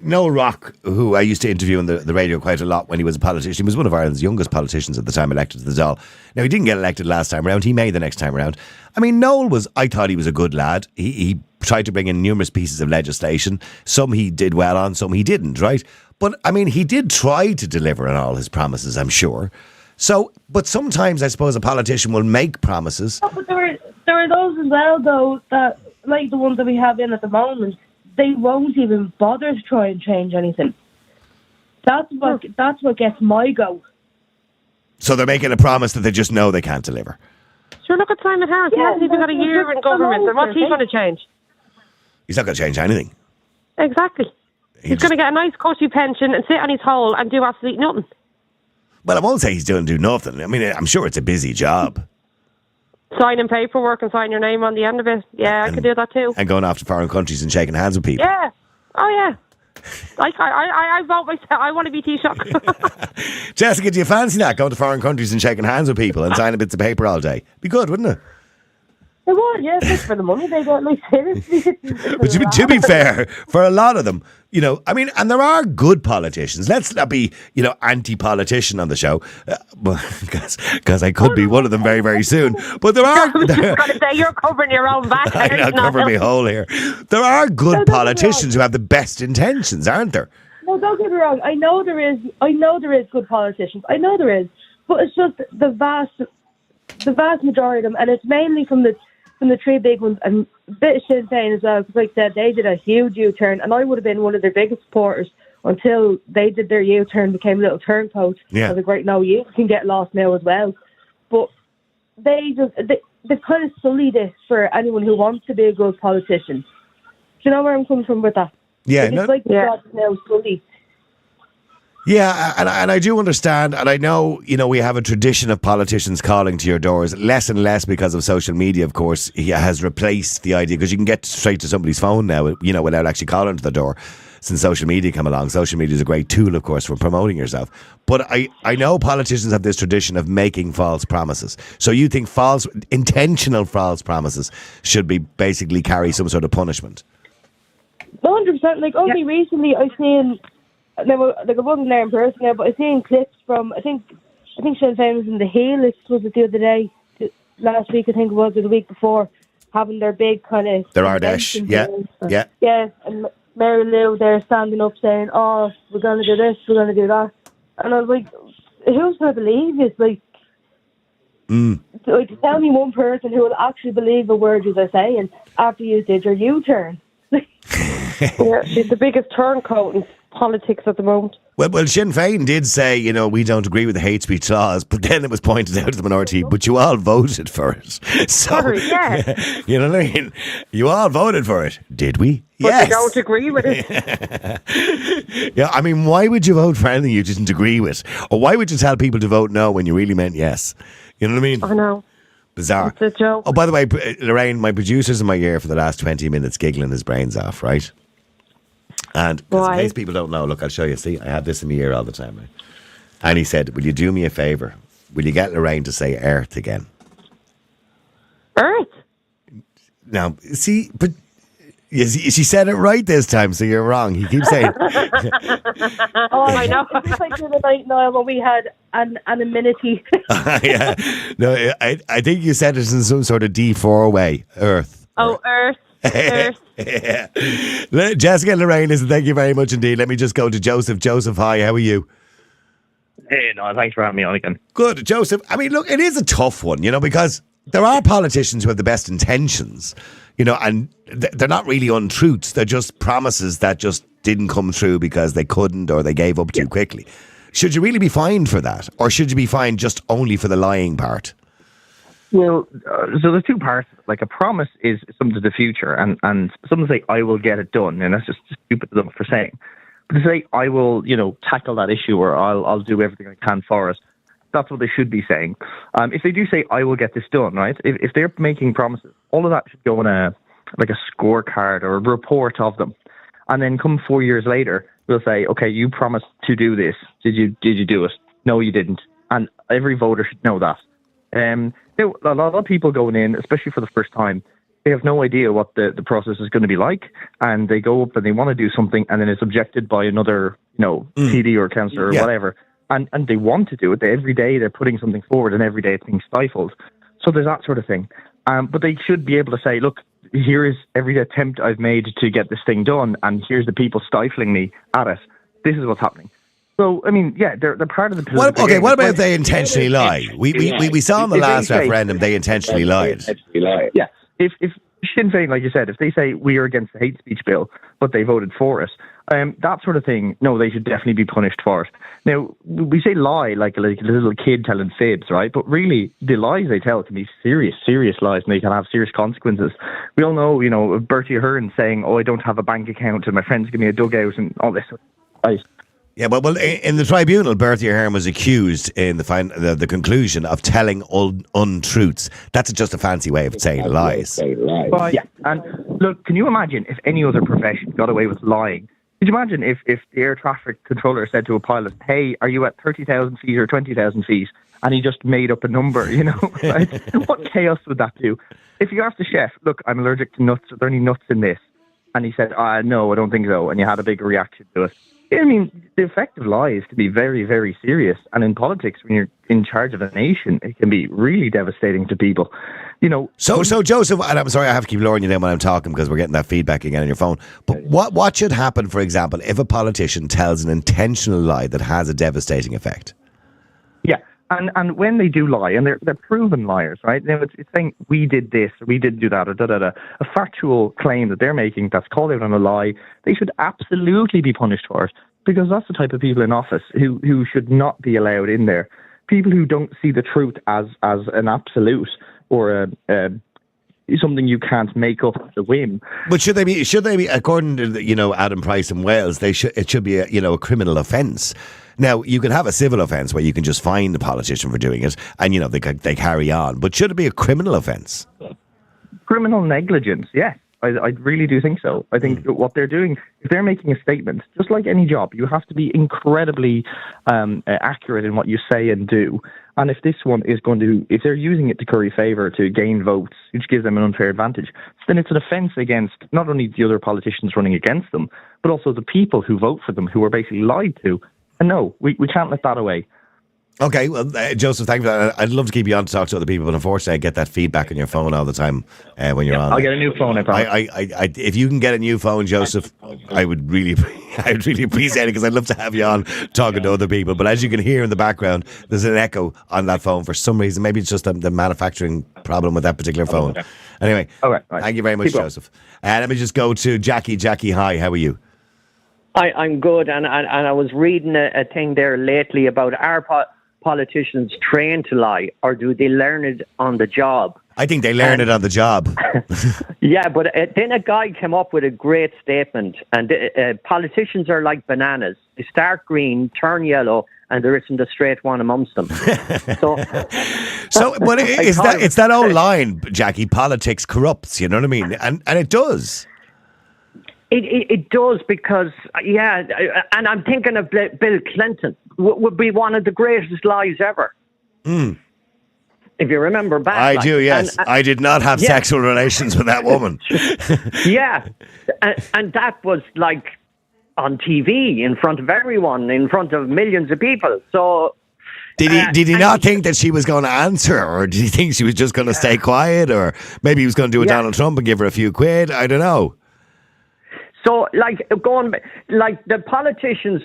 Noel Rock, who I used to interview on the radio quite a lot when he was a politician, he was one of Ireland's youngest politicians at the time, elected to the Dáil. Now, he didn't get elected last time around. He may the next time around. Noel I thought he was a good lad. He tried to bring in numerous pieces of legislation. Some he did well on, some he didn't, right? But, he did try to deliver on all his promises, I'm sure. So, but sometimes I suppose a politician will make promises. Oh, but there are those as well, though, that... like the ones that we have in at the moment, they won't even bother to try and change anything. That's what gets my goat. So they're making a promise that they just know they can't deliver. Sure, look at Simon Harris. He hasn't even got a year in government. And what's he going to change? He's not going to change anything. Exactly. He's going to get a nice cushy pension and sit on his hole and do absolutely nothing. Well, I won't say he's doing do nothing. I'm sure it's a busy job. Signing paperwork and sign your name on the end of it. Yeah, I could do that too. And going off to foreign countries and shaking hands with people. Yeah. Oh, yeah. I vote myself. I want to be Taoiseach. Jessica, do you fancy that? Going to foreign countries and shaking hands with people and signing bits of paper all day? Be good, wouldn't it? They would, yeah, it's for the money they got, like, seriously. But to be fair, for a lot of them, I mean, and there are good politicians. Let's not be, anti-politician on the show, because I could be one of them very, very soon. But there are... I was just going to say, you're covering your own back. I know, cover me hole here. There are good politicians who have the best intentions, aren't there? No, don't get me wrong. I know there is good politicians. I know there is. But it's just the vast majority of them, and it's mainly from the three big ones, and a bit of Sinn Féin as well, because like I said, they did a huge U-turn, and I would have been one of their biggest supporters until they did their U-turn, became a little turncoat. Yeah. I was like, right, no, you can get lost now as well. But they've kind of sullied it for anyone who wants to be a good politician. Do you know where I'm coming from with that? Yeah. It's like the job's now sullied. Yeah, and I do understand, and I know, we have a tradition of politicians calling to your doors, less and less because of social media, of course. He has replaced the idea, because you can get straight to somebody's phone now, without actually calling to the door. Since social media come along, social media is a great tool, of course, for promoting yourself. But I know politicians have this tradition of making false promises. So you think intentional false promises should be basically carry some sort of punishment? 100%. Like, only recently I've seen... Now, like, I wasn't there in person now, but I've seen clips from, I think Sinn Féin was in the Helix, was it the other day, last week I think it was, or the week before, having their big kind of... Their Ardèche, yeah. Yeah, and Mary Lou, they're standing up saying, oh, we're going to do this, we're going to do that. And I was like, who's going to believe this? Like, tell me one person who will actually believe a word you're saying after you did your U-turn. Yeah, she's the biggest turncoat in politics at the moment. Well, Sinn Féin did say, we don't agree with the hate speech laws, but then it was pointed out to the minority, but you all voted for it. So, yeah. You know what I mean? You all voted for it. Did we? But yes. you don't agree with it. Yeah, I mean, why would you vote for anything you didn't agree with? Or why would you tell people to vote no when you really meant yes? You know what I mean? I know. Bizarre. It's a joke. Oh, by the way, Lorraine, my producer's in my ear for the last 20 minutes giggling his brains off, right? And in case people don't know, look, I'll show you. See, I have this in my ear all the time. Right? And he said, will you do me a favour? Will you get Lorraine to say Earth again? Earth? Now, see, but she said it right this time, so you're wrong. He keeps saying... Oh, I know. It's just like the other night, Niall, when we had anonymity. Yeah. No, I think you said it in some sort of D4 way. Earth. Oh, Earth. Yeah. Jessica and Lorraine, listen, thank you very much indeed. Let me just go to Joseph. Joseph, hi, how are you? Hey, no, thanks for having me on again. Good, Joseph. I mean, look, it is a tough one, because there are politicians who have the best intentions, and they're not really untruths. They're just promises that just didn't come through because they couldn't or they gave up too quickly. Should you really be fined for that? Or should you be fined just only for the lying part? Well, so there's two parts. Like, a promise is something to the future, and some say, I will get it done, and that's just stupid enough for saying. But to say, I will, tackle that issue, or I'll do everything I can for it, that's what they should be saying. If they do say, I will get this done, right, if they're making promises, all of that should go in a scorecard or a report of them. And then come 4 years later, we'll say, okay, you promised to do this. Did you do it? No, you didn't. And every voter should know that. A lot of people going in, especially for the first time, they have no idea what the process is going to be like, and they go up and they want to do something, and then it's objected by another, TD or councillor or whatever, and they want to do it. Every day they're putting something forward, and every day it's being stifled. So there's that sort of thing. But they should be able to say, look, here is every attempt I've made to get this thing done, and here's the people stifling me at it. This is what's happening. So, I mean, yeah, they're part of the political game. What about if they intentionally lie? We saw in the last referendum they intentionally lied. Yeah, if Sinn Féin, like you said, if they say we are against the hate speech bill, but they voted for it, that sort of thing, no, they should definitely be punished for it. Now, we say lie like a little kid telling fibs, right? But really, the lies they tell can be serious lies, and they can have serious consequences. We all know, Bertie Ahern saying, oh, I don't have a bank account, and my friends give me a dugout, and all this. Right. Yeah, well, in the tribunal, Bertie Ahern was accused in the conclusion of telling untruths. That's just a fancy way of saying lies. Yeah, and look, can you imagine if any other profession got away with lying? Could you imagine if the air traffic controller said to a pilot, hey, are you at 30,000 feet or 20,000 feet? and he just made up a number, Like, what chaos would that do? If you asked the chef, look, I'm allergic to nuts, are there any nuts in this? And he said, no, I don't think so, and you had a big reaction to it. I mean, the effect of lies can be very, very serious. And in politics, when you're in charge of a nation, it can be really devastating to people. So Joseph, and I'm sorry I have to keep lowering you down when I'm talking because we're getting that feedback again on your phone. But what should happen, for example, if a politician tells an intentional lie that has a devastating effect? Yeah. And when they do lie, and they're proven liars, right? It's saying, we did this, or we did do that, or da-da-da. A factual claim that they're making that's called out on a lie, they should absolutely be punished for it, because that's the type of people in office who should not be allowed in there. People who don't see the truth as an absolute or something you can't make up at a whim. But should they be, according to, Adam Price in Wales, it should be a criminal offence. Now, you can have a civil offence where you can just fine the politician for doing it and, they carry on. But should it be a criminal offence? Criminal negligence, yes. I really do think so. I think what they're doing, if they're making a statement, just like any job, you have to be incredibly accurate in what you say and do. And if this one is if they're using it to curry favour, to gain votes, which gives them an unfair advantage, then it's an offence against not only the other politicians running against them, but also the people who vote for them, who are basically lied to. And no, we can't let that away. Okay, well, Joseph, thank you for that. I'd love to keep you on to talk to other people, but unfortunately I get that feedback on your phone all the time when you're on. I'll get a new phone, I promise. If you can get a new phone, Joseph, I would really appreciate it, because I'd love to have you on talking to other people. But as you can hear in the background, there's an echo on that phone for some reason. Maybe it's just the manufacturing problem with that particular phone. Okay. Anyway, right. Thank you very much, Joseph. Let me just go to Jackie. Jackie, hi, how are you? I'm good, and I was reading a thing there lately about our politicians trained to lie, or do they learn it on the job? I think they learn it on the job. Yeah, but then a guy came up with a great statement, and politicians are like bananas. They start green, turn yellow, and there isn't a straight one amongst them. But it's that old line, Jackie, politics corrupts, you know what I mean? And it does. It does, because, and I'm thinking of Bill Clinton, would be one of the greatest lies ever. If you remember back. I do, yes. I did not have sexual relations with that woman. Yeah. And that was like on TV, in front of everyone, in front of millions of people. So... Did he not think that she was going to answer, or did he think she was just going to stay quiet, or maybe he was going to do a Donald Trump and give her a few quid? I don't know. So, the politicians,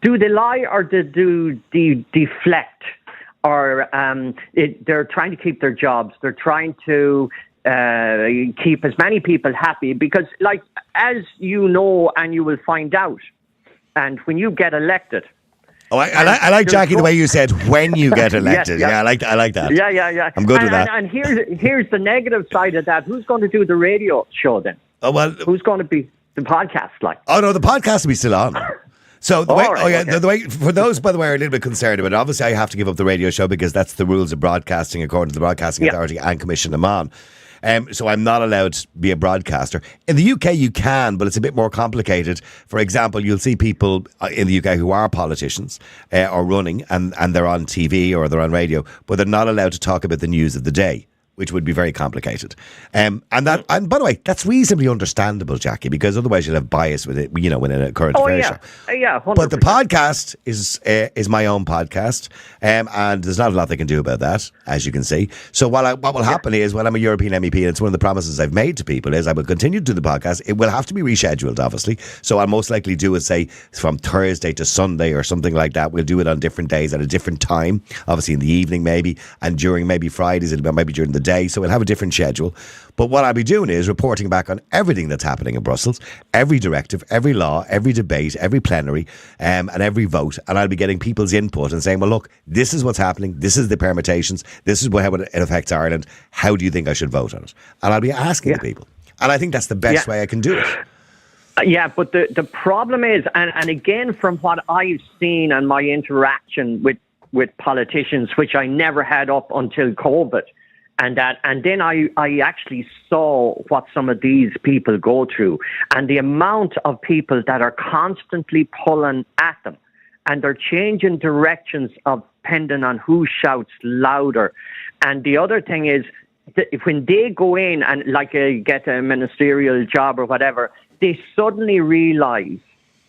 do they lie, or do they deflect? Or they're trying to keep their jobs. They're trying to keep as many people happy, because, as you know, and you will find out, and when you get elected... Oh, I like, Jackie, the way you said, when you get elected. I like that. Yeah. I'm good with that. And here's the negative side of that. Who's going to do the radio show then? Oh, well... Who's going to be the podcast like? Oh, no, the podcast will be still on. So the way for those, by the way, are a little bit concerned about it. Obviously, I have to give up the radio show because that's the rules of broadcasting according to the Broadcasting Authority and commission them on. So I'm not allowed to be a broadcaster. In the UK, you can, but it's a bit more complicated. For example, you'll see people in the UK who are politicians or running, and they're on TV or they're on radio, but they're not allowed to talk about the news of the day, which would be very complicated. And by the way, that's reasonably understandable, Jackie, because otherwise you'll have bias with it, within a current affairs show. Yeah, 100%. But the podcast is my own podcast, and there's not a lot they can do about that, as you can see. So what will happen is, when I'm a European MEP, and it's one of the promises I've made to people, is I will continue to do the podcast. It will have to be rescheduled, obviously. So I'll most likely do it, say, from Thursday to Sunday or something like that. We'll do it on different days at a different time, obviously in the evening maybe, and during maybe Fridays, maybe during the day, so we'll have a different schedule. But what I'll be doing is reporting back on everything that's happening in Brussels, every directive, every law, every debate, every plenary, and every vote. And I'll be getting people's input and saying, well, look, this is what's happening. This is the permutations. This is how it affects Ireland. How do you think I should vote on it? And I'll be asking the people. And I think that's the best way I can do it. Yeah, but the problem is, and again, from what I've seen and my interaction with politicians, which I never had up until COVID, and then I actually saw what some of these people go through, and the amount of people that are constantly pulling at them, and they're changing directions of depending on who shouts louder. And the other thing is, when they go in and get a ministerial job or whatever, they suddenly realise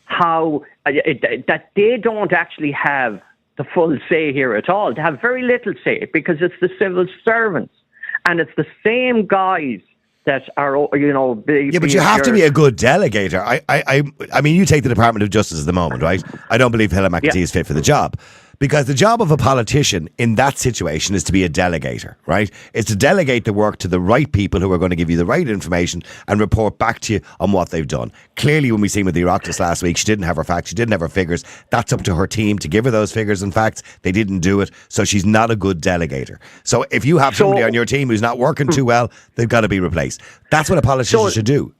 how that they don't actually have the full say here at all. They have very little say because it's the civil servants, and it's the same guys that are, Yeah, but you have to be a good delegator. I mean, you take the Department of Justice at the moment, right? I don't believe Helen McEntee is fit for the job. Because the job of a politician in that situation is to be a delegator, right? It's to delegate the work to the right people who are going to give you the right information and report back to you on what they've done. Clearly, when we seen with the Oireachtas last week, she didn't have her facts, she didn't have her figures. That's up to her team to give her those figures and facts. They didn't do it, so she's not a good delegator. So if you have somebody on your team who's not working too well, they've got to be replaced. That's what a politician should do.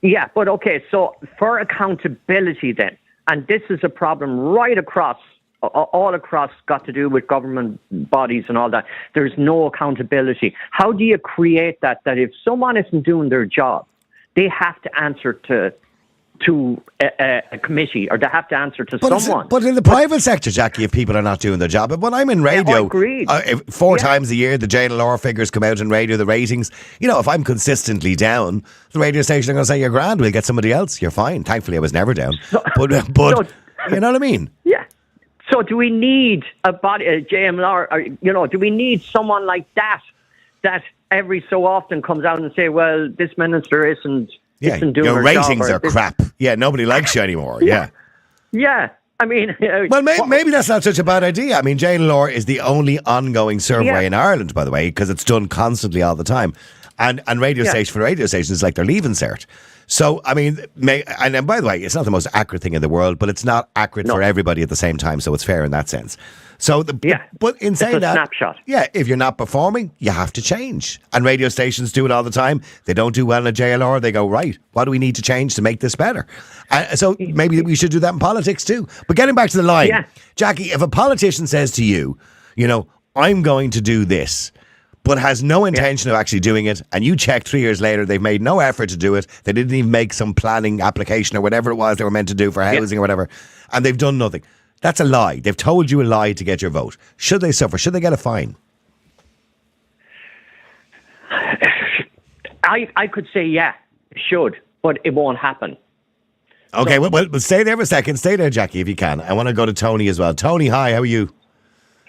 Yeah, but okay, so for accountability then, and this is a problem right across, all across, got to do with government bodies and all that. There's no accountability. How do you create that if someone isn't doing their job, they have to answer to a committee, or they have to answer to someone? But in the private sector, Jackie, if people are not doing their job, but when I'm in radio, four times a year, the JLR figures come out in radio, the ratings, if I'm consistently down, the radio station are going to say, you're grand, we'll get somebody else, you're fine. Thankfully, I was never down. But you know what I mean? Yeah. So do we need a JMLR, or, do we need someone like that every so often comes out and say, well, this minister isn't doing your her ratings job, are crap. Yeah, nobody likes you anymore. Yeah. Yeah. I mean... well, maybe that's not such a bad idea. I mean, JLR is the only ongoing survey in Ireland, by the way, because it's done constantly all the time. And radio station for radio stations is like their leaving cert. So, I mean, and by the way, it's not the most accurate thing in the world, but it's not accurate for everybody at the same time, so it's fair in that sense. So, but in saying that, snapshot. Yeah, if you're not performing, you have to change. And radio stations do it all the time. They don't do well in a JLR. They go, right, what do we need to change to make this better? So maybe we should do that in politics too. But getting back to the line, Jackie, if a politician says to you, I'm going to do this, but has no intention of actually doing it, and you check 3 years later, they've made no effort to do it, they didn't even make some planning application or whatever it was they were meant to do for housing or whatever, and they've done nothing. That's a lie. They've told you a lie to get your vote. Should they suffer? Should they get a fine? I could say, should, but it won't happen. Okay, well, stay there for a second. Stay there, Jackie, if you can. I want to go to Tony as well. Tony, hi, how are you?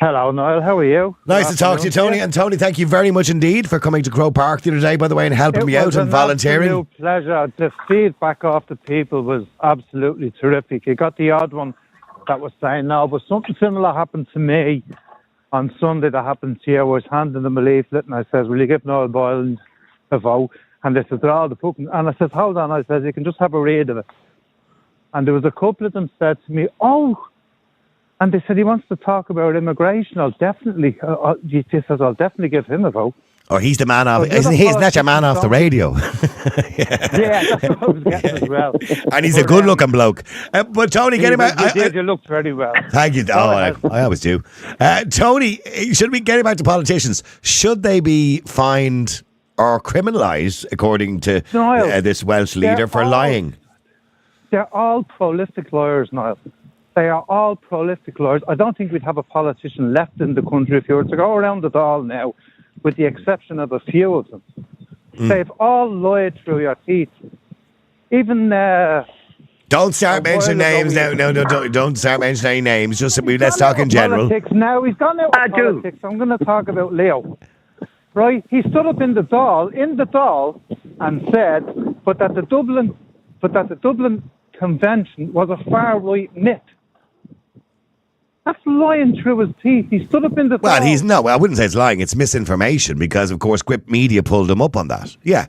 Hello, Niall. How are you? Nice to talk to you, Tony. And Tony, thank you very much indeed for coming to Croke Park the other day, by the way, and helping me out and volunteering. It was an absolute pleasure. The feedback off the people was absolutely terrific. You got the odd one that was saying no, but something similar happened to me on Sunday that happened to you. I was handing them a leaflet and I says, will you give Niall Boylan a vote? And they said, they're all the book. And I said, hold on. I said, you can just have a read of it. And there was a couple of them said to me, and they said he wants to talk about immigration. I'll definitely, he says, I'll definitely give him a vote. Oh, he's the man off. Isn't he? Isn't that your man off the radio? Yeah, that's what I was getting as well. And he's a good-looking bloke. But Tony, get him out. You looked very well. Thank you. I always do. Tony, should we get back to politicians? Should they be fined or criminalised, according to this Welsh leader, for lying? They're all prolific lawyers, Niall. They are all prolific lawyers. I don't think we'd have a politician left in the country if you were to go around the Dáil now, with the exception of a few of them. They've all lied through your teeth. Even... don't start mentioning names now. No, don't start mentioning names. Just let's talk in general. Politics now. He's gone out of politics. I'm going to talk about Leo. Right? He stood up in the Dáil, and said, but that the Dublin Convention was a far-right myth. That's lying through his teeth. He stood up in the... Well, I wouldn't say it's lying. It's misinformation because, of course, Grip Media pulled him up on that. Yeah.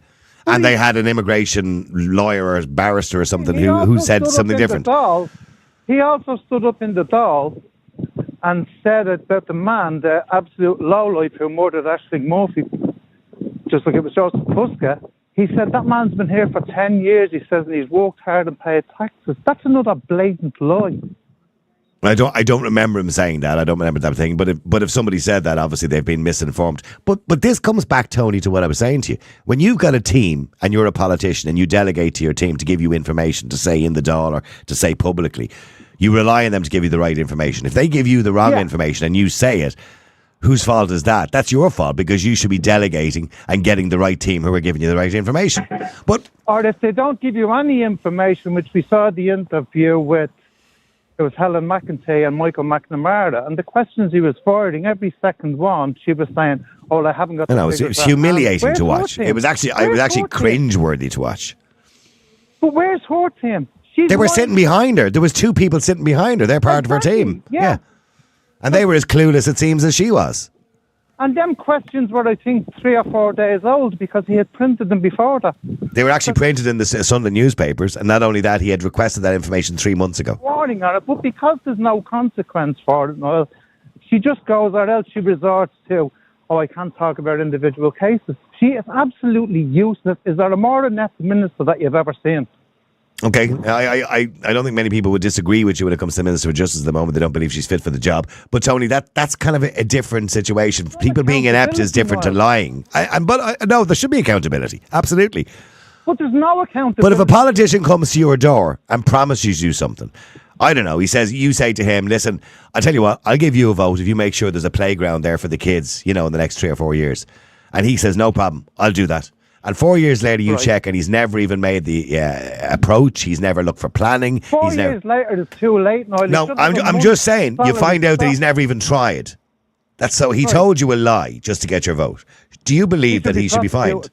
And they had an immigration lawyer or barrister or something who said something different. He also stood up in the Dáil and said about the man, the absolute lowlife who murdered Aisling Murphy, just like it was Joseph Puska. He said that man's been here for 10 years, he says, and he's worked hard and paid taxes. That's another blatant lie. I don't remember him saying that. I don't remember that thing. But if somebody said that, obviously they've been misinformed. But this comes back, Tony, to what I was saying to you. When you've got a team and you're a politician and you delegate to your team to give you information to say in the Dáil or to say publicly, you rely on them to give you the right information. If they give you the wrong information and you say it, whose fault is that? That's your fault, because you should be delegating and getting the right team who are giving you the right information. Or if they don't give you any information, which we saw the interview with, it was Helen McEntee and Michael McNamara, and the questions he was forwarding, every second one, she was saying, "Oh, I haven't got." No, it was humiliating to watch. It was actually cringe-worthy to watch. But where's her team? They were sitting behind her. There was 2 people sitting behind her. They're part of her team. Yeah. And they were as clueless, it seems, as she was. And them questions were, I think, 3 or 4 days old, because he had printed them before that. They were actually printed in the Sunday newspapers, and not only that, he had requested that information 3 months ago. Warning on it, but because there's no consequence for it, well, she just goes, or else she resorts to, "Oh, I can't talk about individual cases." She is absolutely useless. Is there a more inept minister that you've ever seen? Okay, I don't think many people would disagree with you when it comes to the Minister of Justice at the moment. They don't believe she's fit for the job. But Tony, that's kind of a different situation. People being inept is different to lying. No, there should be accountability. Absolutely. But there's no accountability. But if a politician comes to your door and promises you something, I don't know, you say to him, "Listen, I'll tell you what, I'll give you a vote if you make sure there's a playground there for the kids, in the next 3 or 4 years." And he says, "No problem, I'll do that." And 4 years later, you check, and he's never even made the approach. He's never looked for planning. 4 years later, it's too late. No, I'm just saying, you find out that he's never even tried. That's so. He told you a lie just to get your vote. Do you believe that he should be fined?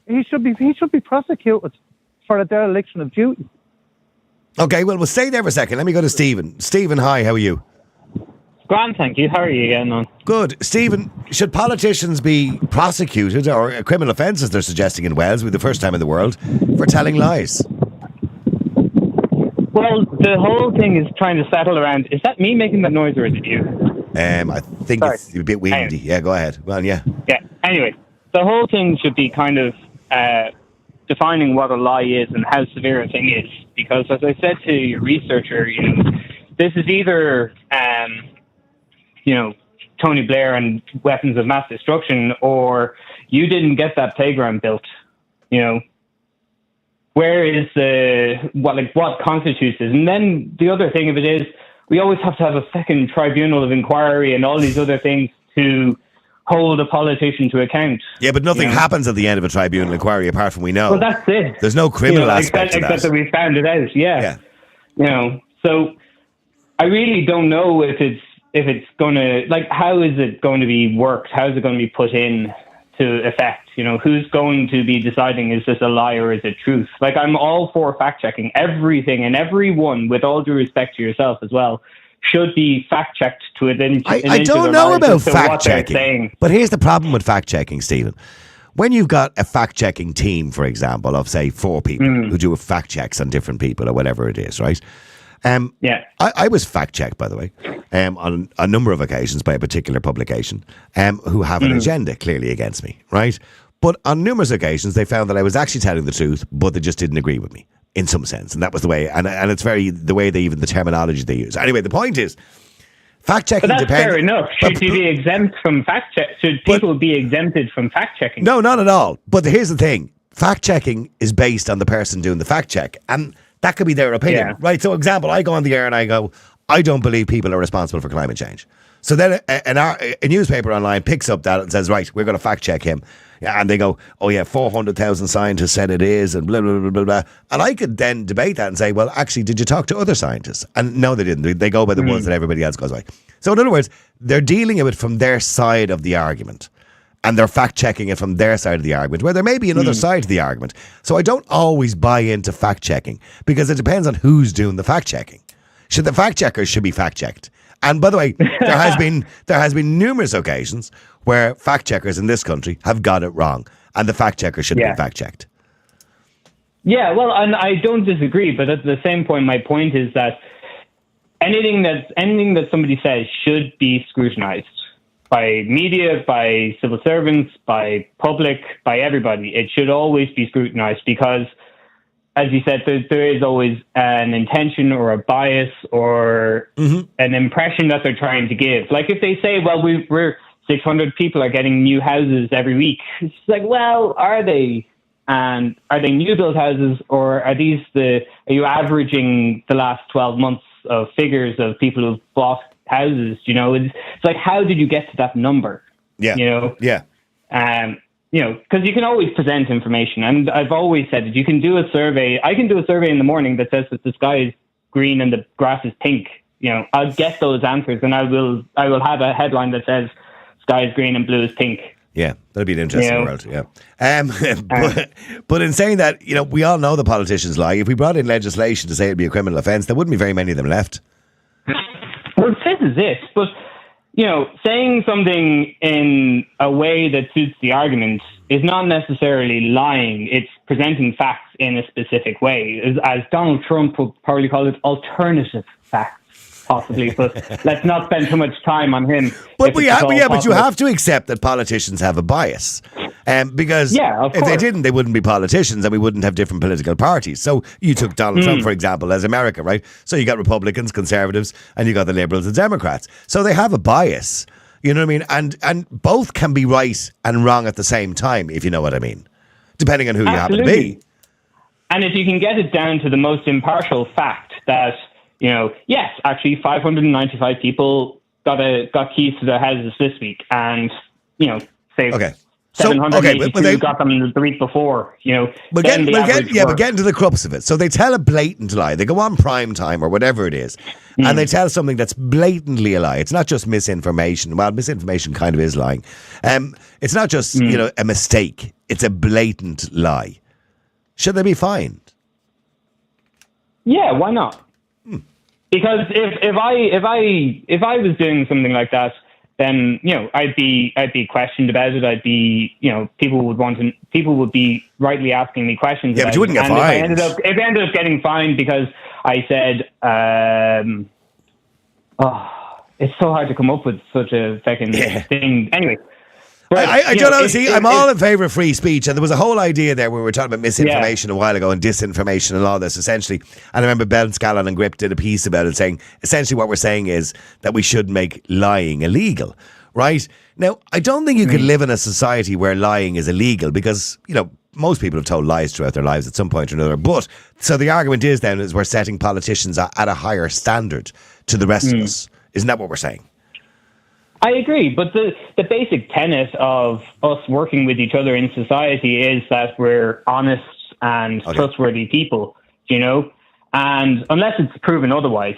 He should be prosecuted for a dereliction of duty. Okay, well, we'll stay there for a second. Let me go to Stephen. Stephen, hi, how are you? Grand, thank you. How are you getting on? Good. Stephen, should politicians be prosecuted, or criminal offences they're suggesting in Wales, with the first time in the world, for telling lies? Well, the whole thing is trying to settle around, is that me making that noise or is it you? I think it's a bit windy. Anyway. Yeah, go ahead. Well, yeah. Yeah, anyway, the whole thing should be kind of defining what a lie is and how severe a thing is. Because as I said to your researcher, this is either... Tony Blair and weapons of mass destruction, or you didn't get that playground built. Where is what constitutes it? And then the other thing of it is, we always have to have a second tribunal of inquiry and all these other things to hold a politician to account. Yeah, but nothing happens at the end of a tribunal inquiry apart from we know. Well, that's it. There's no criminal aspect to that. Except that we found it out. Yeah. So I really don't know if it's going to, how is it going to be worked? How is it going to be put in to effect? Who's going to be deciding, is this a lie or is it truth? I'm all for fact-checking. Everything and everyone, with all due respect to yourself as well, should be fact-checked to an inch. I don't know about fact-checking. But here's the problem with fact-checking, Stephen. When you've got a fact-checking team, for example, of, say, 4 people who do fact-checks on different people or whatever it is, right? I was fact-checked, by the way, on a number of occasions by a particular publication who have an agenda clearly against me, right? But on numerous occasions, they found that I was actually telling the truth, but they just didn't agree with me in some sense. And that was the way, and it's the way the terminology they use. Anyway, the point is, fact-checking depends... But that's fair enough. Should you be exempt from fact-check? Should people be exempted from fact-checking? No, not at all. But here's the thing. Fact-checking is based on the person doing the fact-check. And that could be their opinion, right? So, example, I go on the air and I go, I don't believe people are responsible for climate change. So then a newspaper online picks up that and says, right, we're going to fact check him. And they go, oh yeah, 400,000 scientists said it is, and blah, blah, blah, blah, blah. And I could then debate that and say, well, actually, did you talk to other scientists? And no, they didn't. They go by the ones that everybody else goes by. So in other words, they're dealing with it from their side of the argument. And they're fact-checking it from their side of the argument, where there may be another side to the argument. So I don't always buy into fact-checking, because it depends on who's doing the fact-checking. The fact-checkers should be fact-checked. And by the way, there has been numerous occasions where fact-checkers in this country have got it wrong, and the fact-checker should be fact-checked. Yeah, well, and I don't disagree, but at the same point, my point is that anything that somebody says should be scrutinized. By media, by civil servants, by public, by everybody. It should always be scrutinized, because as you said, there is always an intention or a bias or an impression that they're trying to give. Like if they say, well, we're 600 people are getting new houses every week. It's like, well, are they? And are they new build houses, or are you averaging the last 12 months of figures of people who've bought houses? You know, it's like, how did you get to that number? Yeah. You know? Yeah. You know, because you can always present information. And I've always said that you can do a survey. I can do a survey in the morning that says that the sky is green and the grass is pink. You know, I'll get those answers, and I will have a headline that says sky is green and blue is pink. Yeah, that'd be an interesting world. Yeah, but in saying that, you know, we all know the politicians lie. If we brought in legislation to say it'd be a criminal offence, there wouldn't be very many of them left. Well, this is it. But you know, saying something in a way that suits the argument is not necessarily lying. It's presenting facts in a specific way, as Donald Trump would probably call it, alternative facts. Possibly, but let's not spend too much time on him. But but you have to accept that politicians have a bias, because if they didn't, they wouldn't be politicians, and we wouldn't have different political parties. So you took Donald Trump, for example, as America, right? So you got Republicans, Conservatives, and you got the Liberals and Democrats. So they have a bias, you know what I mean? And both can be right and wrong at the same time, if you know what I mean, depending on who you happen to be. And if you can get it down to the most impartial fact that, you know, yes, actually 595 people got keys to their houses this week, and, you know, say 782 got them the week before, you know. But getting to the crux of it. So they tell a blatant lie. They go on prime time or whatever it is, and they tell something that's blatantly a lie. It's not just misinformation. Well, misinformation kind of is lying. It's not just, you know, a mistake. It's a blatant lie. Should they be fined? Yeah, why not? Because if I was doing something like that, then, you know, I'd be questioned about it. I'd be, you know, people would be rightly asking me questions. Yeah, but you wouldn't get fined. If I ended up getting fined because I said, it's so hard to come up with such a fucking thing. Anyway. I don't know. See, I'm all in favour of free speech, and there was a whole idea there where we were talking about misinformation a while ago and disinformation and all this, essentially. And I remember Ben Scallon and Grip did a piece about it, saying essentially what we're saying is that we should make lying illegal, right? Now, I don't think you can live in a society where lying is illegal, because, you know, most people have told lies throughout their lives at some point or another. But so the argument is then is we're setting politicians at a higher standard to the rest of us. Isn't that what we're saying? I agree, but the basic tenet of us working with each other in society is that we're honest and trustworthy people, you know? And unless it's proven otherwise,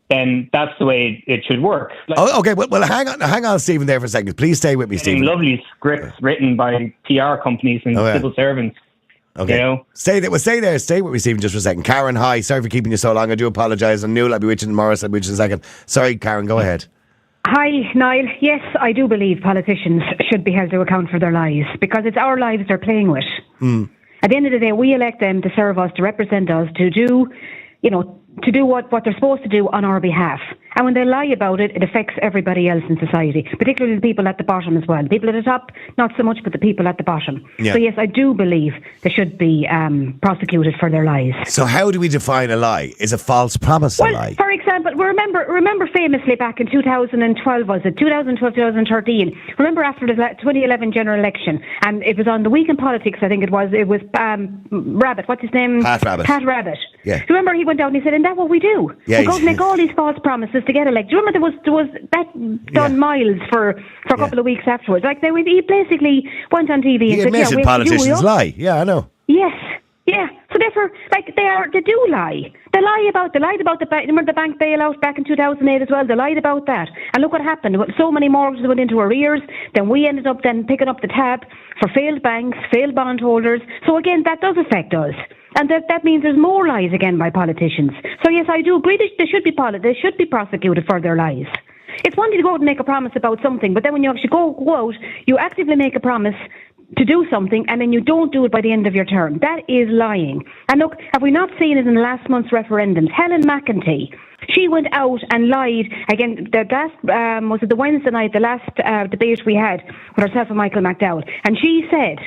then that's the way it should work. Well, hang on, Stephen, there for a second. Please stay with me, Stephen. Lovely scripts written by PR companies and civil servants. Okay. You know? Stay with me, Stephen, just for a second. Karen, hi. Sorry for keeping you so long. I do apologise. And Niall, I'll be with you tomorrow. I'll be with you in a second. Sorry, Karen, go ahead. Hi, Niall. Yes, I do believe politicians should be held to account for their lies, because it's our lives they're playing with. At the end of the day, we elect them to serve us, to represent us, to do, you know, to do what they're supposed to do on our behalf. And when they lie about it, it affects everybody else in society, particularly the people at the bottom as well. The people at the top, not so much, but the people at the bottom. Yeah. So yes, I do believe they should be prosecuted for their lies. So how do we define a lie? Is a false promise a lie? For example, remember famously back in 2012, was it 2012, 2013? Remember after the 2011 general election, and it was on the Week in Politics, I think it was Rabbit, what's his name? Pat Rabbit. Yeah. Remember he went out and he said, "Isn't that what we do? Yeah, we go and make all these false promises to get elected." Do you remember there was that done Miles for a couple of weeks afterwards? Like he basically went on TV and said, admitted politicians lie. Yeah, I know. Yes. Yeah. So therefore, like they do lie. They lied about the remember the bank bailout back in 2008 as well. They lied about that. And look what happened. So many mortgages went into arrears. Then we ended up picking up the tab for failed banks, failed bondholders. So again, that does affect us. And that means there's more lies again by politicians. So yes, I do agree they should be prosecuted for their lies. It's one thing to go out and make a promise about something, but then when you actually go out, you actively make a promise to do something, and then you don't do it by the end of your term. That is lying. And look, have we not seen it in last month's referendums? Helen McEntee, she went out and lied again. The last was it the Wednesday night, the last debate we had with herself and Michael McDowell, and she said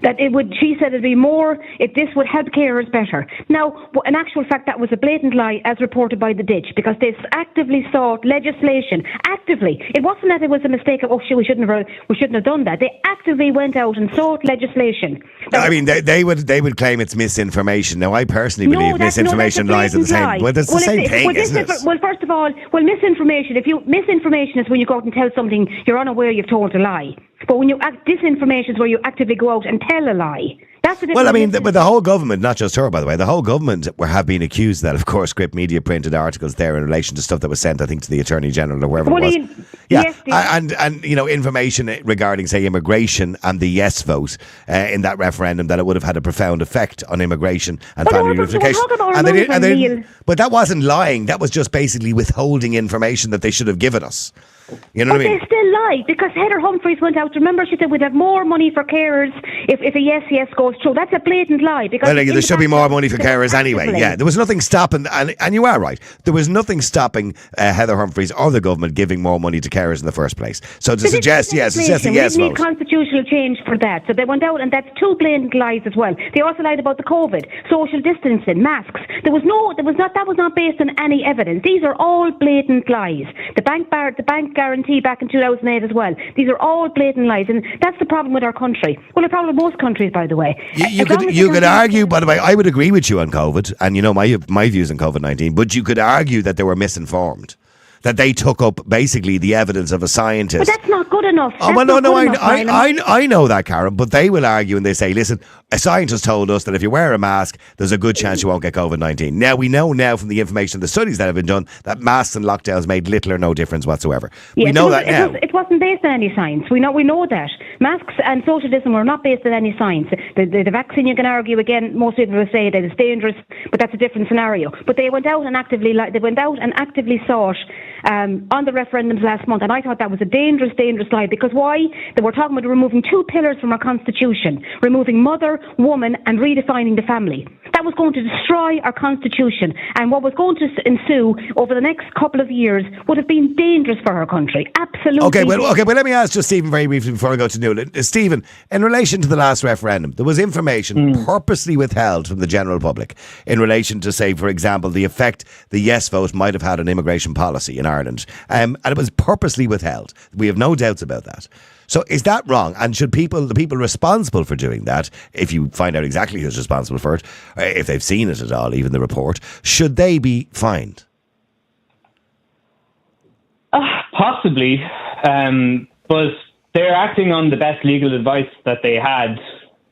That she said it'd be more if this would help carers better. Now, in actual fact, that was a blatant lie, as reported by the Ditch, because they actively sought legislation. Actively, it wasn't that it was a mistake of we shouldn't have done that. They actively went out and sought legislation. Now, I mean, they would claim it's misinformation. Now, I personally believe misinformation lies are the same. Well, that's the same thing, isn't it? Well, first of all, misinformation. Misinformation is when you go out and tell something you're unaware you've told a lie. But when you disinformation is where you actively go out and tell a lie. That's the difference. Well, I mean, with the whole government, not just her, by the way, the whole government have been accused that, of course, Script Media printed articles there in relation to stuff that was sent, I think, to the Attorney General or wherever it was. Yes, and information regarding, say, immigration and the yes vote in that referendum, that it would have had a profound effect on immigration and family reunification. But that wasn't lying. That was just basically withholding information that they should have given us. You know what I mean? They still lied, because Heather Humphreys went out. Remember, she said we'd have more money for carers if a yes goes through. That's a blatant lie. Because there should be more money for carers anyway. Yeah, there was nothing stopping, and you are right. There was nothing stopping Heather Humphreys or the government giving more money to carers in the first place. So to suggest a yes vote. We need constitutional change for that. So they went out, and that's two blatant lies as well. They also lied about the COVID, social distancing, masks. That was not based on any evidence. These are all blatant lies. The bank guarantee back in 2008 as well. These are all blatant lies, and that's the problem with our country. Well, the problem with most countries, by the way. You could argue, by the way, I would agree with you on COVID, and you know my views on COVID-19, but you could argue that they were misinformed. That they took up basically the evidence of a scientist. But that's not good enough. I know that, Karen, but they will argue and they say, listen, a scientist told us that if you wear a mask, there's a good chance you won't get COVID-19. Now, we know now from the information, the studies that have been done, that masks and lockdowns made little or no difference whatsoever. Yeah, we know that now. It wasn't based on any science. We know that. Masks and social distancing were not based on any science. The vaccine, you can argue again, most people will say that it's dangerous, but that's a different scenario. But they went out and actively sought on the referendums last month, and I thought that was a dangerous lie, because why? They were talking about removing two pillars from our constitution, removing mother, woman, and redefining the family. That was going to destroy our constitution, and what was going to ensue over the next couple of years would have been dangerous for our country. Absolutely. Okay, well, let me ask just Stephen very briefly before I go to Niall. Stephen, in relation to the last referendum, there was information purposely withheld from the general public in relation to, say, for example, the effect the yes vote might have had on immigration policy in Ireland, and it was purposely withheld. We have no doubts about that. So is that wrong? And should the people responsible for doing that, if you find out exactly who's responsible for it, if they've seen it at all, even the report, should they be fined? Possibly, but they're acting on the best legal advice that they had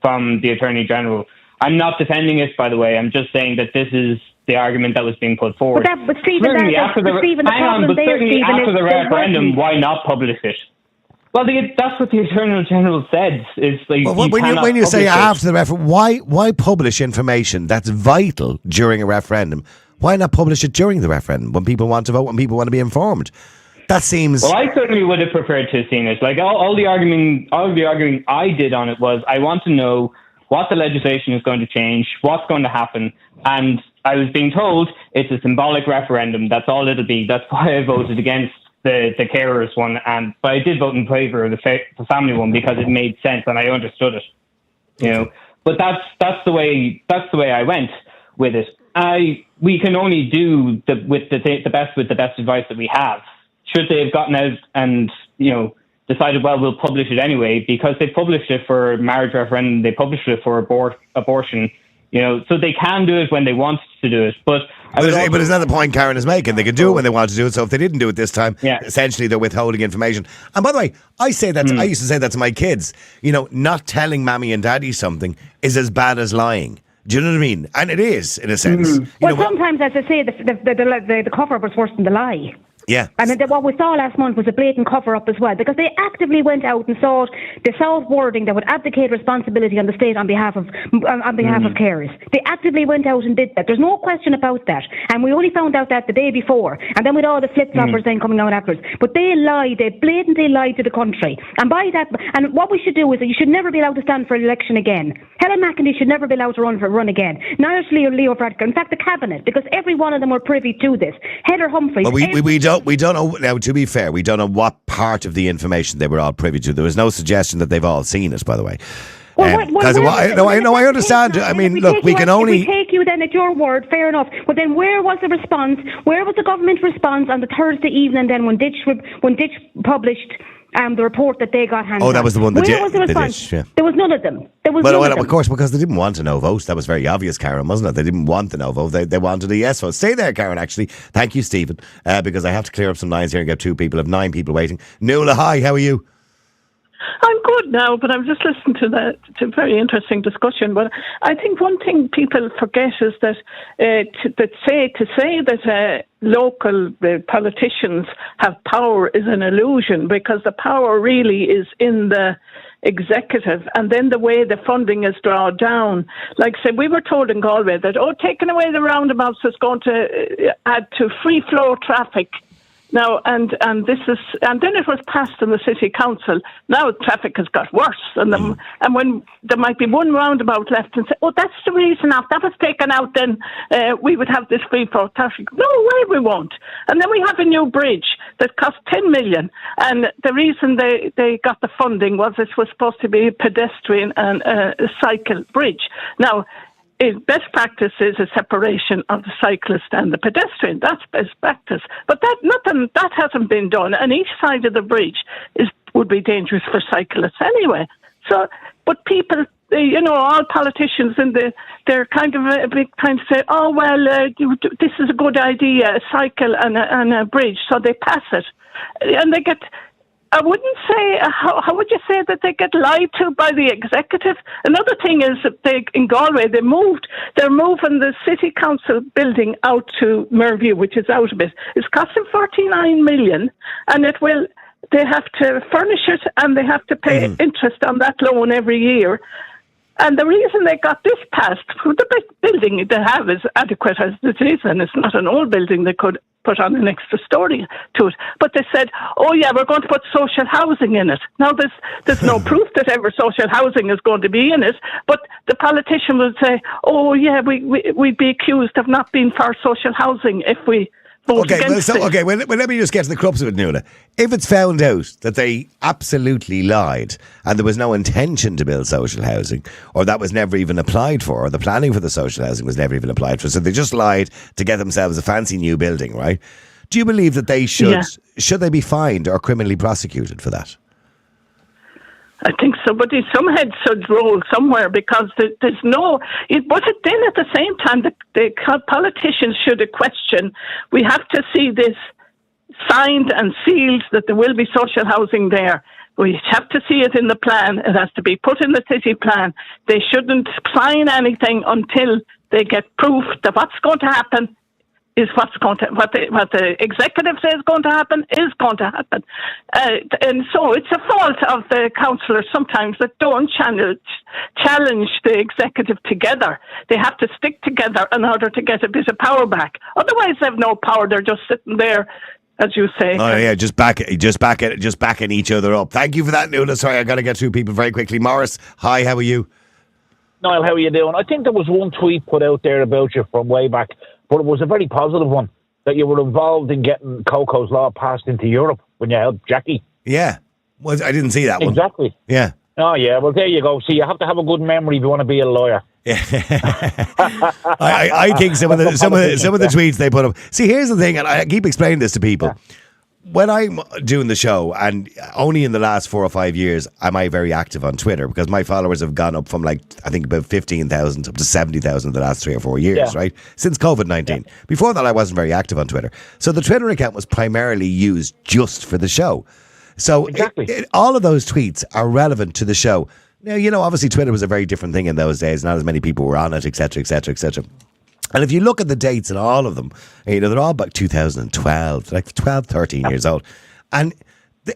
from the Attorney General. I'm not defending it, by the way. I'm just saying that this is the argument that was being put forward. But Stephen, after the referendum, why not publish it? Well, that's what the Attorney General said. Is like, when you say after the referendum, why publish information that's vital during a referendum? Why not publish it during the referendum when people want to vote, when people want to be informed? That seems. Well, I certainly would have preferred to have seen it. Like all the arguing I did on it was, I want to know what the legislation is going to change, what's going to happen, and I was being told it's a symbolic referendum. That's all it'll be. That's why I voted against the carers one, but I did vote in favour of the family one because it made sense and I understood it. You know, but that's the way I went with it. We can only do the best with the best advice that we have. Should they have gotten out and decided, well, we'll publish it anyway, because they published it for marriage referendum, they published it for abortion. So they can do it when they want to do it. But isn't that the point Karen is making? They can do it when they want to do it. So if they didn't do it this time, essentially they're withholding information. And by the way, I used to say that to my kids. Not telling mommy and daddy something is as bad as lying. Do you know what I mean? And it is, in a sense. Well, sometimes, as I say, the cover-up was worse than the lie. Yeah. And what we saw last month was a blatant cover-up as well, because they actively went out and sought wording that would abdicate responsibility on the state on behalf of carers. They actively went out and did that. There's no question about that. And we only found out that the day before. And then with all the flip-floppers then coming out afterwards. But they blatantly lied to the country. And by that, and what we should do is that you should never be allowed to stand for election again. Helen McEntee should never be allowed to run again. Niall or Leo Varadkar. In fact, the cabinet, because every one of them were privy to this. Heather Humphreys. Well, we don't know. Now, to be fair, we don't know what part of the information they were all privy to. There was no suggestion that they've all seen it, by the way. I understand. I mean, look, we can only... If we take you then at your word, fair enough. But then where was the response? Where was the government response on the Thursday evening then when Ditch published the report that they got handed? Oh, that was the one that Where was the response? yeah. There was none of them. There was none of them. Of course, because they didn't want a no vote. That was very obvious, Karen, wasn't it? They didn't want the no vote. They wanted a yes vote. Stay there, Karen, actually. Thank you, Stephen, because I have to clear up some lines here and get 2 people. I have 9 people waiting. Nuala, hi, how are you? I'm good now, but I'm just listening to a very interesting discussion. But I think one thing people forget is that to say that local politicians have power is an illusion, because the power really is in the executive, and then the way the funding is drawn down. Like, say, we were told in Galway that, taking away the roundabouts is going to add to free flow traffic. Now, and then it was passed in the city council. Now traffic has got worse, and when there might be one roundabout left, and say, that's the reason. If that was taken out, then we would have this free flow traffic. No way, we won't. And then we have a new bridge that cost 10 million, and the reason they got the funding was it was supposed to be a pedestrian and a cycle bridge. Now, best practice is a separation of the cyclist and the pedestrian. That's best practice. But that hasn't been done. And each side of the bridge would be dangerous for cyclists anyway. So, but people, all politicians, they're kind of a big time to say, this is a good idea, a cycle and a bridge. So they pass it. And they get... I wouldn't say, how would you say that they get lied to by the executive? Another thing is that in Galway, they're moving the city council building out to Merview, which is out of it. It's costing 49 million, and they have to furnish it, and they have to pay interest on that loan every year. And the reason they got this passed, the big building they have is adequate as it is, and it's not an old building they could put on an extra story to it. But they said, we're going to put social housing in it. Now, there's no proof that ever social housing is going to be in it, but the politician would say, we'd be accused of not being for social housing if we... Well, let me just get to the crux of it, Nuala. If it's found out that they absolutely lied and there was no intention to build social housing, or that was never even applied for, or the planning for the social housing was never even applied for, so they just lied to get themselves a fancy new building, right? Do you believe that they should they be fined or criminally prosecuted for that? I think so, but some heads should roll somewhere, because there's no... But then at the same time, the politicians should question. We have to see this signed and sealed that there will be social housing there. We have to see it in the plan. It has to be put in the city plan. They shouldn't sign anything until they get proof that what's going to happen is what the executive says is going to happen is going to happen. And so it's a fault of the councillors sometimes that don't challenge the executive together. They have to stick together in order to get a bit of power back. Otherwise, they have no power. They're just sitting there, as you say. Oh yeah, just backing each other up. Thank you for that, Nuala. Sorry, I got to get through people very quickly. Morris, hi, how are you? Niall, how are you doing? I think there was one tweet put out there about you from way back, but it was a very positive one, that you were involved in getting Coco's Law passed into Europe when you helped Jackie. Yeah. Well, I didn't see that one. Exactly. Yeah. Oh, yeah. Well, there you go. See, you have to have a good memory if you want to be a lawyer. Yeah. I think some of the tweets they put up. See, here's the thing, and I keep explaining this to people. Yeah. When I'm doing the show, and only in the last 4 or 5 years am I very active on Twitter, because my followers have gone up from I think about 15,000 up to 70,000 in the last 3 or 4 years, right? Since COVID-19. Yeah. Before that, I wasn't very active on Twitter. So the Twitter account was primarily used just for the show. So exactly. All of those tweets are relevant to the show. Now, obviously Twitter was a very different thing in those days. Not as many people were on it, etc., etc., etc. And if you look at the dates in all of them, they're all about 2012, like 12, 13 years old. And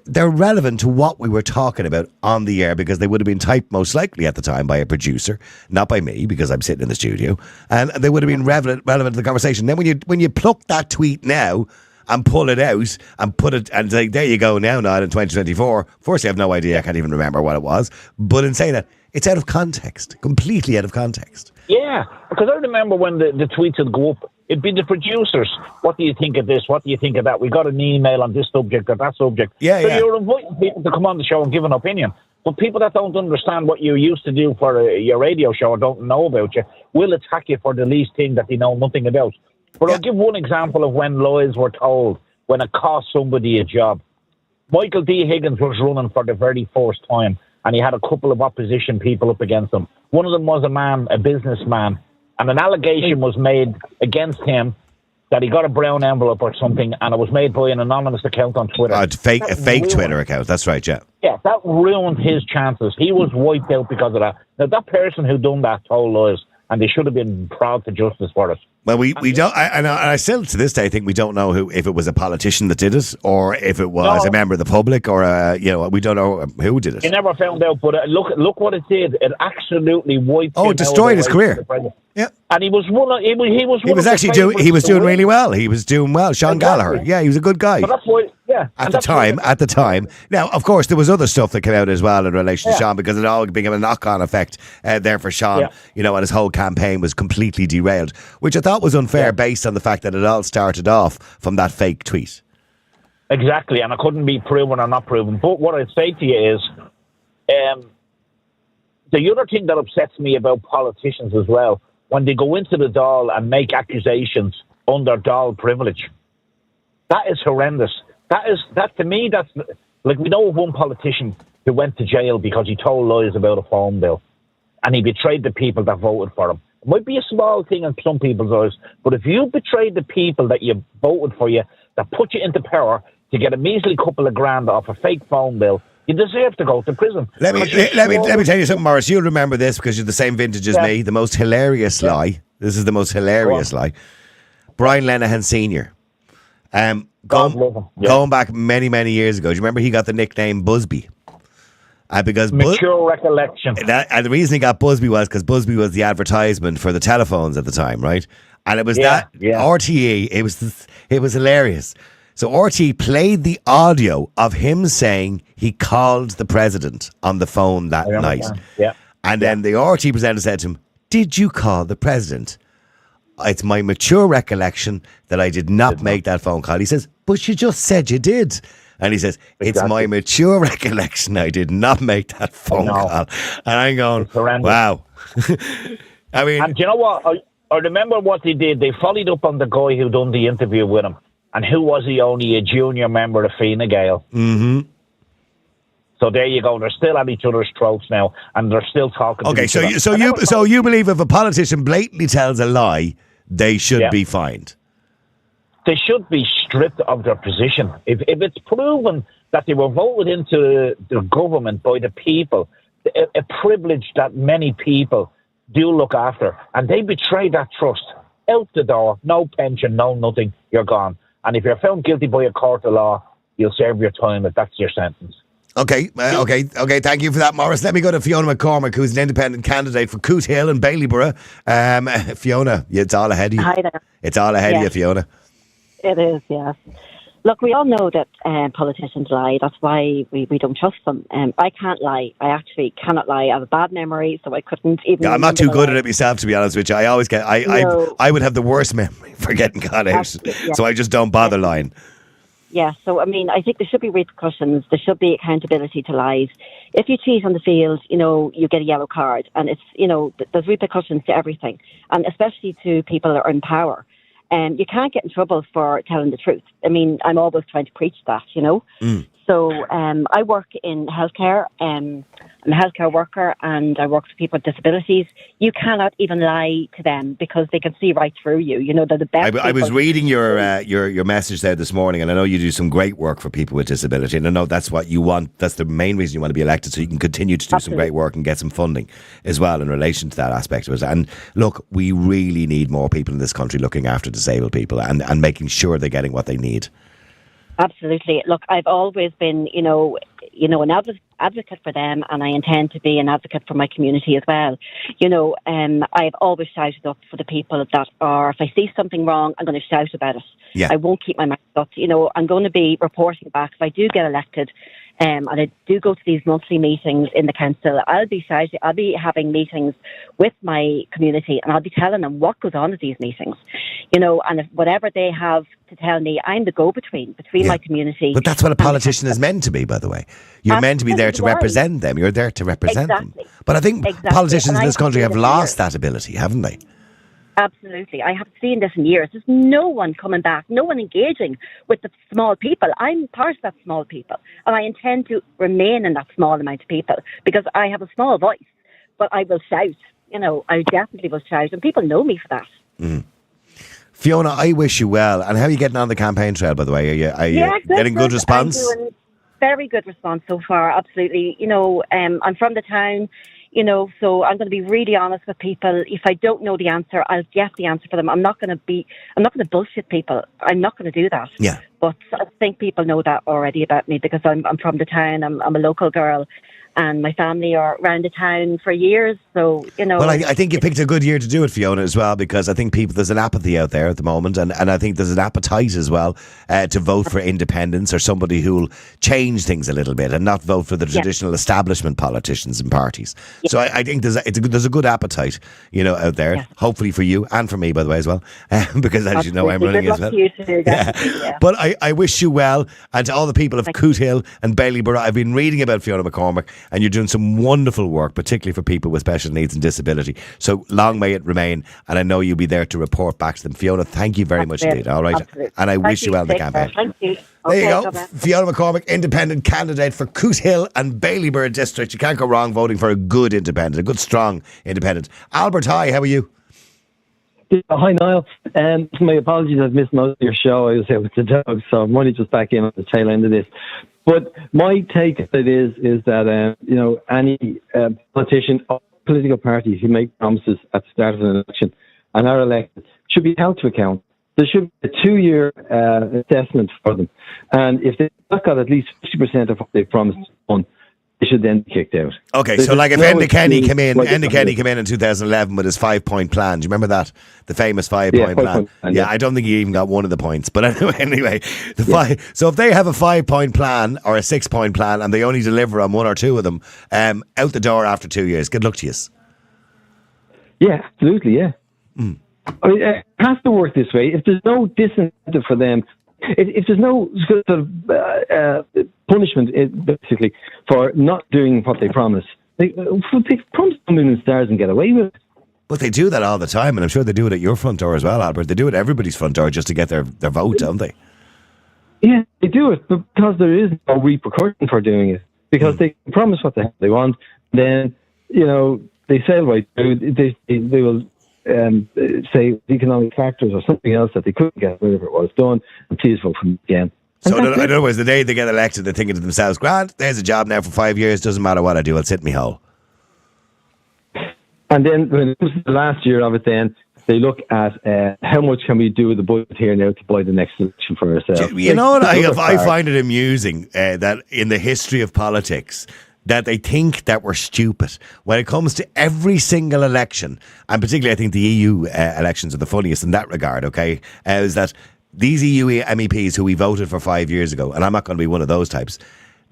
they're relevant to what we were talking about on the air, because they would have been typed most likely at the time by a producer, not by me, because I'm sitting in the studio. And they would have been relevant to the conversation. Then when you pluck that tweet now and pull it out and put it and say, there you go now, Niall, in 2024. First, I have no idea. I can't even remember what it was. But in saying that, it's out of context, completely out of context. Yeah, because I remember when the tweets would go up, it'd be the producers. What do you think of this? What do you think of that? We got an email on this subject or that subject. Yeah, so you're inviting people to come on the show and give an opinion. But people that don't understand what you used to do for your radio show or don't know about you will attack you for the least thing that they know nothing about. But I'll give one example of when lies were told, when it cost somebody a job. Michael D. Higgins was running for the very first time, and he had a couple of opposition people up against him. One of them was a businessman, and an allegation was made against him that he got a brown envelope or something, and it was made by an anonymous account on Twitter. A fake Twitter account, that's right, yeah. Yeah, that ruined his chances. He was wiped out because of that. Now, that person who done that told lies, and they should have been brought to justice for it. Well, we don't, and I still to this day think we don't know if it was a politician that did it, or if it was a member of the public, or we don't know who did it. He never found out, but look what it did. It absolutely wiped. It destroyed his career. Yeah, and he was one. He was doing really well. He was doing well. Sean Gallagher, yeah, he was a good guy. But that's why, yeah. At the time. Now, of course, there was other stuff that came out as well in relation to Sean, because it all became a knock-on effect there for Sean. Yeah. And his whole campaign was completely derailed, which I thought was unfair based on the fact that it all started off from that fake tweet. Exactly, and it couldn't be proven or not proven. But what I'd say to you is, the other thing that upsets me about politicians as well, when they go into the Dáil and make accusations under Dáil privilege, that is horrendous. That to me, that's like, we know of one politician who went to jail because he told lies about a phone bill, and he betrayed the people that voted for him. It might be a small thing in some people's eyes, but if you betrayed the people that you voted for you, that put you into power to get a measly couple of grand off a fake phone bill, you deserve to go to prison. Let me tell you something, Morris. You'll remember this because you're the same vintage as me. The most hilarious lie. This is the most hilarious lie. Brian Lenihan Sr. Going back many, many years ago. Do you remember he got the nickname Busby? Because mature recollection. And the reason he got Busby was because Busby was the advertisement for the telephones at the time, right? And it was RTE. It was hilarious. So RTE played the audio of him saying he called the president on the phone that night. Yeah. And then the RTE presenter said to him, "Did you call the president?" "It's my mature recollection that I did not make that phone call." He says, "But you just said you did." And he says, "It's my mature recollection I did not make that phone call." And I'm going, wow. I mean, and do you know what? I remember what they did. They followed up on the guy who done the interview with him. And who was he? Only a junior member of Fine Gael. Mm-hmm. So there you go. They're still at each other's throats now, and they're still talking. Okay, to each other. So you believe if a politician blatantly tells a lie, they should be fined? They should be stripped of their position. If it's proven that they were voted into the government by the people, a privilege that many people do look after, and they betray that trust, out the door, no pension, no nothing, you're gone. And if you're found guilty by a court of law, you'll serve your time if that's your sentence. Okay. Thank you for that, Morris. Let me go to Fiona McCormick, who's an independent candidate for Coot Hill and Baileyborough. Fiona, it's all ahead of you. Hi there. It's all ahead of you, Fiona. It is, yes. Look, we all know that politicians lie. That's why we don't trust them. I can't lie. I actually cannot lie. I have a bad memory, so I couldn't even. Yeah, I'm not too good at it myself, to be honest with you. I always get. I would have the worst memory for getting caught out, so I just don't bother lying. Yeah, so I mean, I think there should be repercussions. There should be accountability to lies. If you cheat on the field, you get a yellow card, and it's there's repercussions to everything, and especially to people that are in power. You can't get in trouble for telling the truth. I mean, I'm always trying to preach that, So I work in healthcare. I'm a healthcare worker, and I work with people with disabilities. You cannot even lie to them because they can see right through you. They're the best. I was reading your message there this morning, and I know you do some great work for people with disability, and I know that's what you want. That's the main reason you want to be elected, so you can continue to do some great work and get some funding as well in relation to that aspect of it. And look, we really need more people in this country looking after disabled people and making sure they're getting what they need. Absolutely. Look, I've always been, an advocate for them, and I intend to be an advocate for my community as well. I've always shouted up for the people that are, if I see something wrong, I'm going to shout about it. Yeah. I won't keep my mouth shut. I'm going to be reporting back. If I do get elected, And I do go to these monthly meetings in the council. I'll be having meetings with my community, and I'll be telling them what goes on at these meetings, and if whatever they have to tell me, I'm the go-between between my community. But that's what a politician is meant to be, by the way. You're meant to be there to represent them. You're there to represent them. But I think politicians in this country have lost that ability, haven't they? Absolutely. I haven't seen this in years. There's no one coming back, no one engaging with the small people. I'm part of that small people, and I intend to remain in that small amount of people because I have a small voice, but I will shout. I definitely will shout, and people know me for that. Mm. Fiona, I wish you well. And how are you getting on the campaign trail, by the way? Are you getting good response? I'm doing very good response so far, absolutely. I'm from the town. So I'm going to be really honest with people. If I don't know the answer, I'll get the answer for them. I'm not going to bullshit people. I'm not going to do that. Yeah. But I think people know that already about me because I'm from the town. I'm a local girl, and my family are around the town for years. So, Well, I think you picked a good year to do it, Fiona, as well, because I think there's an apathy out there at the moment, and I think there's an appetite as well to vote for independence or somebody who'll change things a little bit and not vote for the traditional establishment politicians and parties. Yeah. So I think there's a good appetite, out there, hopefully for you and for me, by the way, as well, because as you know, I'm running as well. Yeah. But I wish you well, and to all the people of Coot Hill and Ballyborough. I've been reading about Fiona McCormick, and you're doing some wonderful work, particularly for people with special needs and disability. So long may it remain, and I know you'll be there to report back to them. Fiona, thank you very much indeed. All right. Absolutely. And I wish you well in the campaign. Thank you. There you go. Fiona McCormick, independent candidate for Coot Hill and Ballyborough district. You can't go wrong voting for a good independent, a good, strong independent. Albert, hi, how are you? Hi, Niall. My apologies, I've missed most of your show. I was here with the dog, so I'm only just back in at the tail end of this. But my take on it is that, any politician or political party who make promises at the start of an election and are elected should be held to account. There should be a 2-year assessment for them. And if they've not got at least 50% of what they promised on, they should then be kicked out. Okay, so like if Enda Kenny came in in 2011 with his 5-point plan. Do you remember that? The famous 5-point plan. Yeah, I don't think he even got one of the points. But anyway, so if they have a 5-point plan or a 6-point plan and they only deliver on 1 or 2 of them, out the door after 2 years. Good luck to you. Yeah, absolutely, yeah. Mm. I mean, it has to work this way. If there's no disincentive for them, if there's no sort of punishment, basically, for not doing what they promise, they promise to move in stars and get away with it. But they do that all the time, and I'm sure they do it at your front door as well, Albert. They do it at everybody's front door just to get their vote, don't they? Yeah, they do it, but because there is no repercussion for doing it. Because they promise what they want, then, they sail right through. They will say economic factors or something else that they couldn't get rid of it was done, and please vote for them again. So in other words, the day they get elected, they're thinking to themselves, "Grant, there's a job now for 5 years. Doesn't matter what I do, I'll sit in my hole." And then when it comes to the last year of it, then they look at how much can we do with the budget here now to buy the next election for ourselves. You know what? I find it amusing that in the history of politics, that they think that we're stupid when it comes to every single election, and particularly I think the EU elections are the funniest in that regard, okay, is that these EU MEPs who we voted for 5 years ago, and I'm not going to be one of those types,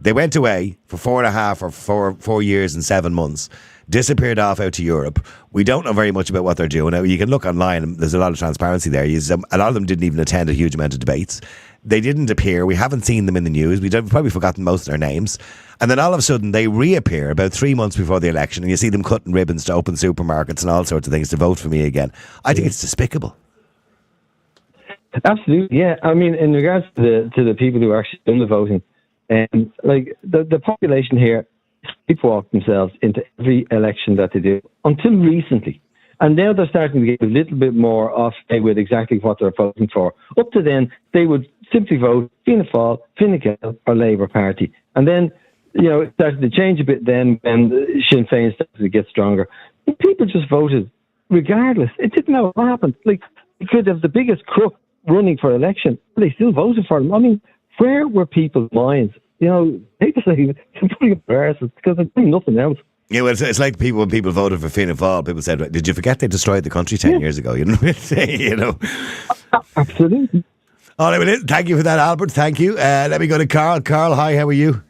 they went away for 4.5 or 4 years and 7 months, disappeared off out to Europe. We don't know very much about what they're doing. Now, you can look online, there's a lot of transparency there. A lot of them didn't even attend a huge amount of debates. They didn't appear. We haven't seen them in the news. We've probably forgotten most of their names. And then all of a sudden they reappear about 3 months before the election, and you see them cutting ribbons to open supermarkets and all sorts of things to vote for me again. I think it's despicable. Absolutely, yeah. I mean, in regards to the people who are actually doing the voting, like the population here sleepwalk themselves into every election that they do until recently. And now they're starting to get a little bit more off with exactly what they're voting for. Up to then, they would simply vote Fianna Fáil, Fine Gael or Labour Party. And then, it started to change a bit then when Sinn Féin started to get stronger. People just voted regardless. It didn't matter what happened. Like, you could have the biggest crook running for election, but they still voted for him. I mean, where were people's minds? People say it's pretty embarrassing because they're doing nothing else. Yeah, well, it's like when people voted for Fianna Fáil, people said, "Did you forget they destroyed the country 10 years ago?" Absolutely. All right, well, thank you for that, Albert. Thank you. Let me go to Carl. Carl, hi, how are you?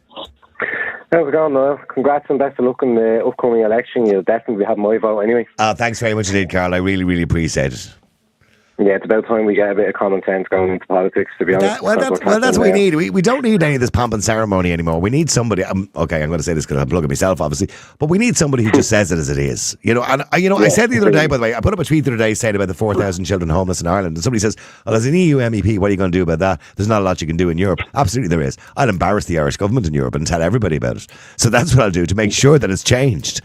How's it going, Niall? Congrats and best of luck in the upcoming election. You'll definitely have my vote anyway. Thanks very much indeed, Carl. I really, really appreciate it. Yeah, it's about time we get a bit of common sense going into politics, to be honest. That's what we need. We don't need any of this pomp and ceremony anymore. We need somebody. Okay, I'm going to say this because I'm plugging myself, obviously, but we need somebody who just says it as it is. I said the other day, by the way, I put up a tweet the other day saying about the 4,000 children homeless in Ireland, and somebody says, "Well, as an EU MEP, what are you going to do about that? There's not a lot you can do in Europe." Absolutely, there is. I'll embarrass the Irish government in Europe and tell everybody about it. So that's what I'll do to make sure that it's changed.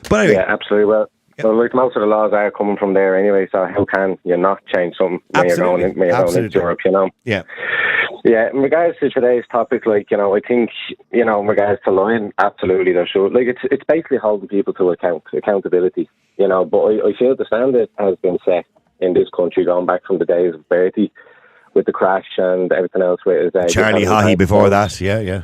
But anyway, yeah, absolutely. Well, like most of the laws are coming from there anyway, so how can you not change something when you're going into Europe, Yeah. Yeah, in regards to today's topic, I think, in regards to lying, absolutely there should. It's basically holding people to accountability, but I feel the standard has been set in this country going back from the days of Bertie with the crash and everything else with Charlie Haughey before that, yeah.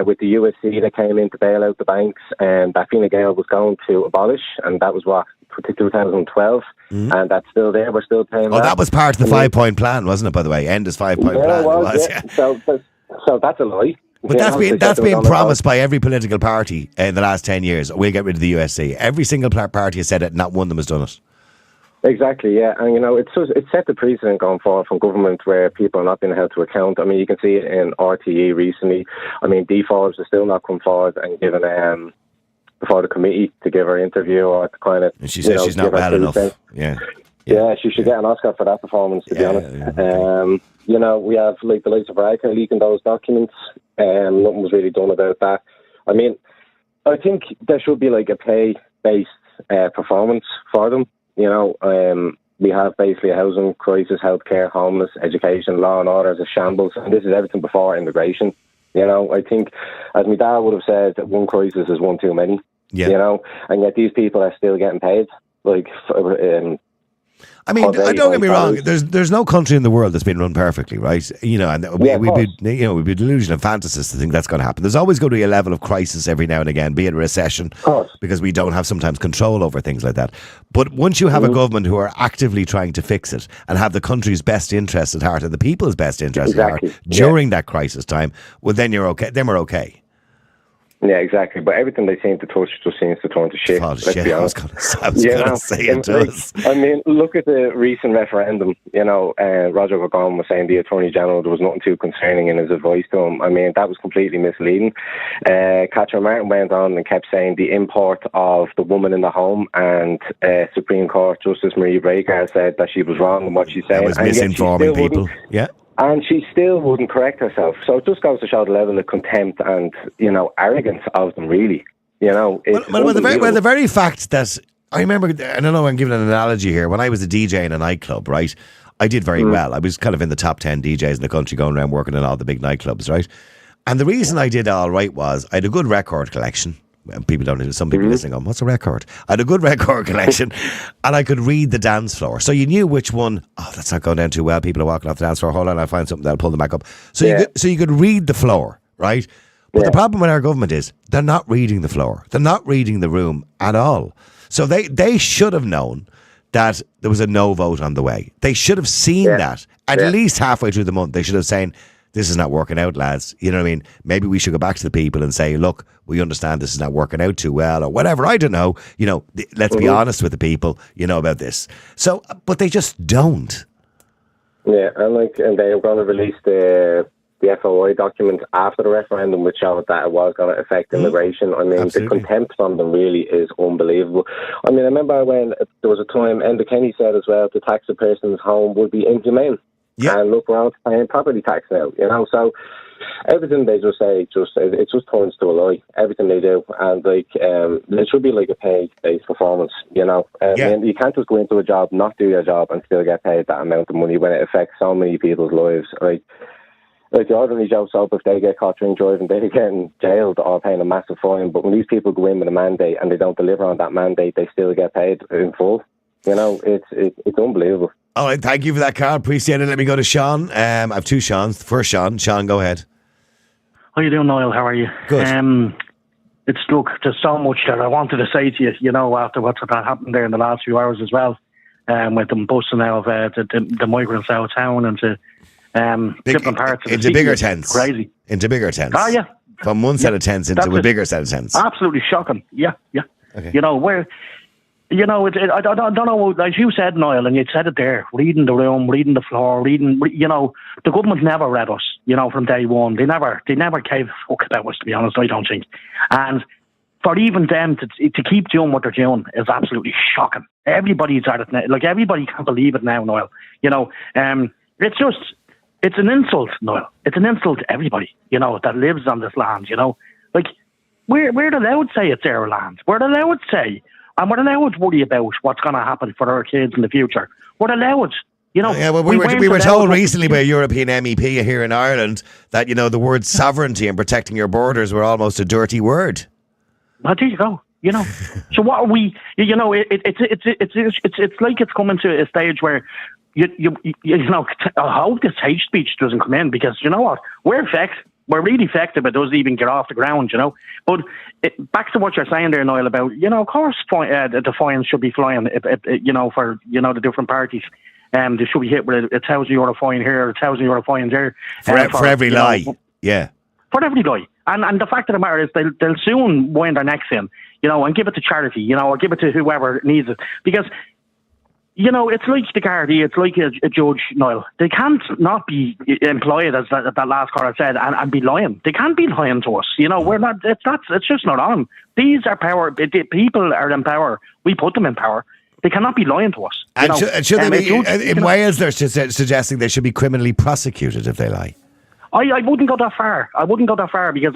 With the USC that came in to bail out the banks, and that Fine Gael was going to abolish, and that was 2012, and that's still there. We're still paying. That was part of the 5-point plan, wasn't it? By the way, Enda's 5-point plan. Yeah. So that's a lie. But that's been promised by every political party in the last 10 years. We'll get rid of the USC. Every single party has said it. Not one of them has done it. Exactly, yeah, and it's set the precedent going forward from government where people are not being held to account. I mean, you can see it in RTE recently. I mean, D4s have still not come forward and given before the committee to give her interview or to kind of. And she says she's not well enough. Yeah, she should get an Oscar for that performance. To be honest, we have the likes of Riker leaking those documents. Nothing was really done about that. I mean, I think there should be a pay-based performance for them. We have basically a housing crisis, healthcare, homeless, education, law and order is a shambles, and this is everything before immigration. I think, as my dad would have said, that one crisis is one too many. Yeah. And yet these people are still getting paid. I mean, don't get me wrong. There's no country in the world that's been run perfectly, right? And we'd be delusional fantasists to think that's going to happen. There's always going to be a level of crisis every now and again, be it a recession, because we don't have sometimes control over things like that. But once you have a government who are actively trying to fix it and have the country's best interest at heart and the people's best interest at heart during that crisis time, well, then you're okay. Then we're okay. Yeah, exactly. But everything they seem to touch just seems to turn to shit. Let's be honest. I was going to say it does. I mean, look at the recent referendum. Roger Gorgon was saying the Attorney General, there was nothing too concerning in his advice to him. I mean, that was completely misleading. Catherine Martin went on and kept saying the import of the woman in the home, and Supreme Court Justice Marie Breaker said that she was wrong in what she said. That was misinforming people. Yeah. And she still wouldn't correct herself. So it just goes to show the level of contempt and, arrogance of them, really. The very fact that, I remember, I don't know, I'm giving an analogy here. When I was a DJ in a nightclub, right, I did very well. I was kind of in the top 10 DJs in the country going around working in all the big nightclubs, right? And the reason I did all right was I had a good record collection. People don't know, some people listening on, what's a record? I had a good record collection and I could read the dance floor. So you knew which one, that's not going down too well. People are walking off the dance floor. Hold on, I'll find something that'll pull them back up. So you could read the floor, right? But the problem with our government is they're not reading the floor. They're not reading the room at all. So they should have known that there was a no vote on the way. They should have seen that at least halfway through the month. They should have said, this is not working out, lads. You know what I mean? Maybe we should go back to the people and say, look, we understand this is not working out too well or whatever. I don't know. Let's be honest with the people, about this. So, but they just don't. Yeah, and they were going to release the FOI document after the referendum, which showed that it was going to affect immigration. I mean, the contempt from them really is unbelievable. I mean, I remember when there was a time, Enda Kenny said as well, to tax a person's home would be inhumane. Yeah. And look, we're on paying property tax now, so everything they just say, it just turns to a lie, everything they do. And there should be a pay-based performance, And you can't just go into a job, not do your job and still get paid that amount of money when it affects so many people's lives. Like the ordinary Joe Soap, if they get caught drink driving, they're getting jailed or paying a massive fine. But when these people go in with a mandate and they don't deliver on that mandate, they still get paid in full. It's unbelievable. All right, thank you for that, Carl. Appreciate it. Let me go to Sean. I have two Seans. The first Sean. Sean, go ahead. How you doing, Niall? How are you? Good. There's so much that I wanted to say to you, after what's happened there in the last few hours as well, with them busting out the migrants out of town and to different parts of the into city. bigger It's tents. crazy. Into bigger tents. Ah, yeah. From one set of tents into a bigger set of tents. Absolutely shocking. Yeah. Okay. You know, where, you know, I don't know, as you said, Niall, and you said it there, reading the room, reading the floor, you know, the government never read us, you know, from day one. They never gave a fuck about us, to be honest, I don't think. And for even them to keep doing what they're doing is absolutely shocking. Everybody's at it now. Like, everybody can't believe it now, Niall. You know, it's an insult, Niall. It's an insult to everybody, you know, that lives on this land, you know. Like, we're allowed to say it's our land. We're allowed to say, and we're allowed to worry about what's going to happen for our kids in the future. We're allowed, you know. Yeah, well, we were told recently by a European MEP here in Ireland that, you know, the word sovereignty and protecting your borders were almost a dirty word. Well, there you go. You know, so what are we? You know, it's like it's coming to a stage where you know, I hope this hate speech doesn't come in, because you know what, we're really affected, but it doesn't even get off the ground. You know, but back to what you're saying there, Niall, about, you know, of course the fines should be flying. You know, for, you know, the different parties. They should be hit with a €1,000 fine here, a €1,000 fine there for every lie. Yeah. For every lie. And the fact of the matter is they'll soon wind their necks in, you know, and give it to charity, you know, or give it to whoever needs it. Because, you know, it's like the Gardaí, it's like a judge, Niall. They can't not be employed, as that last caller said, and be lying. They can't be lying to us. You know, we're not, it's just not on. These are power, people are in power. We put them in power. They cannot be lying to us. And should they be, in Wales, they're suggesting they should be criminally prosecuted if they lie. I wouldn't go that far. I wouldn't go that far, because,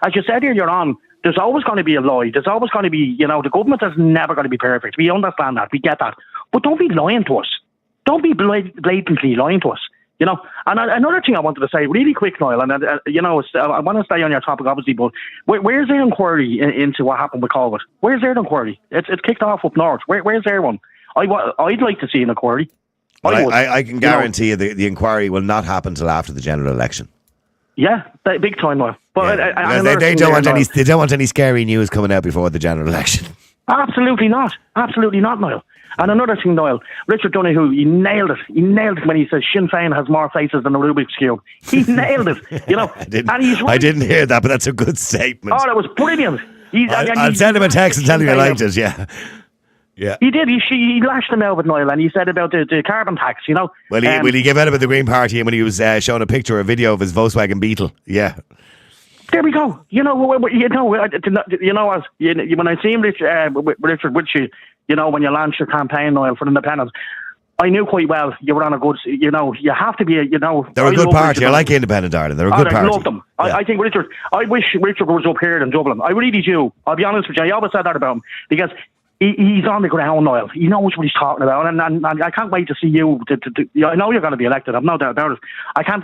as you said earlier on, there's always going to be a lie. There's always going to be, you know, the government is never going to be perfect. We understand that. We get that. But don't be lying to us. Don't be blatantly lying to us. You know, and another thing I wanted to say really quick, Niall, and you know, I want to stay on your topic, obviously, but where's their inquiry into what happened with Colwood? Where's their inquiry? It's kicked off up north. Where's their one? I'd like to see an inquiry. Well, I can guarantee you the inquiry will not happen till after the general election. Yeah, big time, Niall. But they don't want any scary news coming out before the general election. Absolutely not, Niall. And another thing, Niall, Richard Donoghue, he nailed it when he says Sinn Féin has more faces than a Rubik's Cube. He nailed it, you know. I didn't hear that, but that's a good statement. Oh, that was brilliant. I'll send him a text and tell him you liked it, yeah. Yeah, he did. He lashed him out with Niall, and he said about the carbon tax. You know, well, he gave out about the Green Party, and when he was showing a picture, a video of his Volkswagen Beetle. Yeah, there we go. You know, when I seen Richard with you know, when you launched your campaign, Niall, for independence, I knew quite well you were on a good. You know, you have to be. You know, they're a good party. I like Independent Ireland. They're a good party. I love them. Yeah. I think Richard. I wish Richard was up here in Dublin. I really do. I'll be honest with you. I always said that about him, because he's on the ground, Niall. He knows what he's talking about, and I can't wait to see you. I know you're going to be elected. I've no doubt about it. I can't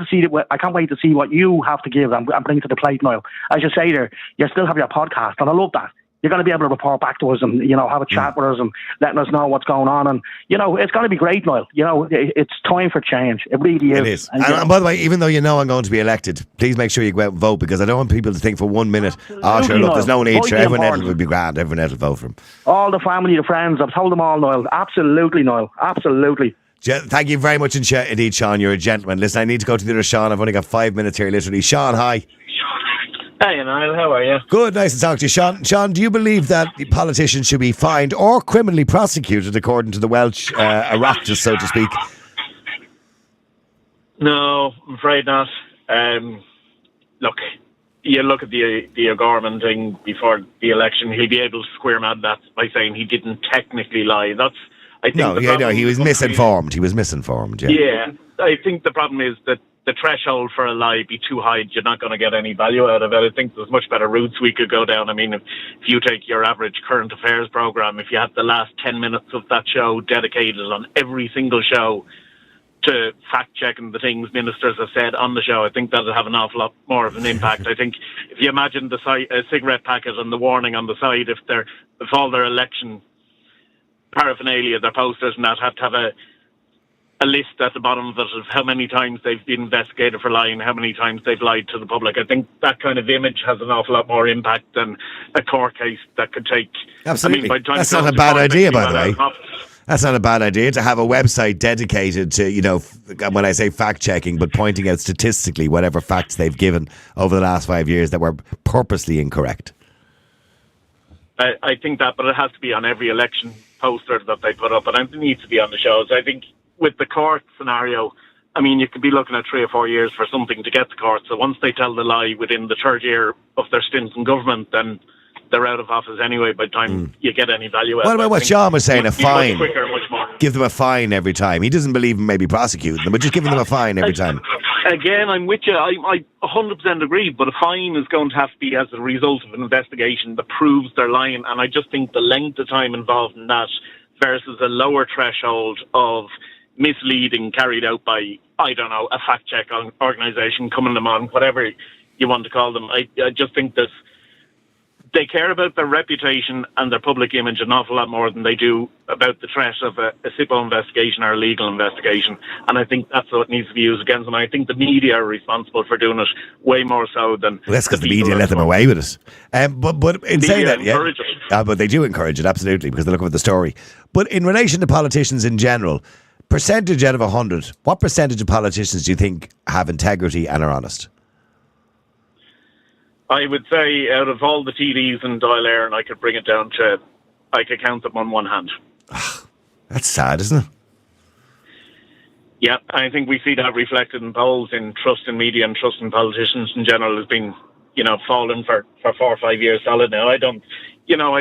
wait to see what you have to give and bring to the plate, Niall. As you say there, you still have your podcast, and I love that. You're going to be able to report back to us and, you know, have a chat with us and letting us know what's going on. And, you know, it's going to be great, Niall. You know, it's time for change. It really is. It is. And by the way, even though you know I'm going to be elected, please make sure you go out and vote, because I don't want people to think for 1 minute, oh, sure, look, there's no need. Sure, everyone else will be grand. Everyone else will vote for him. All the family, the friends, I've told them all, Niall. Absolutely, Niall. Absolutely. Thank you very much indeed, Sean. You're a gentleman. Listen, I need to go to the other Sean. I've only got 5 minutes here, literally. Sean, hi. Hey, Niall, how are you? Good, nice to talk to you, Sean. Sean, do you believe that politicians should be fined or criminally prosecuted according to the Welsh Oireachtas, so to speak? No, I'm afraid not. Look, you look at the O'Gorman thing before the election, he'll be able to square mad that by saying he didn't technically lie. He was misinformed. He was misinformed, yeah. Yeah, I think the problem is that the threshold for a lie be too high, you're not going to get any value out of it. I think there's much better routes we could go down. I mean, if you take your average current affairs program, if you had the last 10 minutes of that show dedicated on every single show to fact-checking the things ministers have said on the show, I think that would have an awful lot more of an impact. I think if you imagine a cigarette packet and the warning on the side, if all their election paraphernalia, their posters and that, have to have a list at the bottom of it of how many times they've been investigated for lying, how many times they've lied to the public. I think that kind of image has an awful lot more impact than a court case that could take... Absolutely. I mean, by the time that's not a bad idea, by the way. That's not a bad idea, to have a website dedicated to, when I say fact checking, but pointing out statistically whatever facts they've given over the last 5 years that were purposely incorrect. I think that, but it has to be on every election poster that they put up, and it needs to be on the shows. I think with the court scenario, I mean, you could be looking at 3 or 4 years for something to get to court. So once they tell the lie within the third year of their stint in government, then they're out of office anyway by the time you get any value out of it. What about what Sean was saying, a fine? Quicker, much more. Give them a fine every time. He doesn't believe in maybe prosecuting them, but just giving them a fine every time. Again, I'm with you. I 100% agree, but a fine is going to have to be as a result of an investigation that proves they're lying, and I just think the length of time involved in that versus a lower threshold of misleading carried out by, I don't know, a fact-check organisation coming them on, whatever you want to call them. I just think that they care about their reputation and their public image an awful lot more than they do about the threat of a SIPO investigation or a legal investigation. And I think that's what needs to be used against them. And I think the media are responsible for doing it way more so than... Well, that's because the media let them away with it. But in saying that, but they do encourage it, absolutely, because they're looking at the story. But in relation to politicians in general, percentage out of 100, what percentage of politicians do you think have integrity and are honest? I would say out of all the TDs in Dáil Éireann, I could bring it down to, I could count them on one hand. That's sad, isn't it? Yeah, I think we see that reflected in polls, in trust in media and trust in politicians in general has been, fallen for 4 or 5 years solid now. I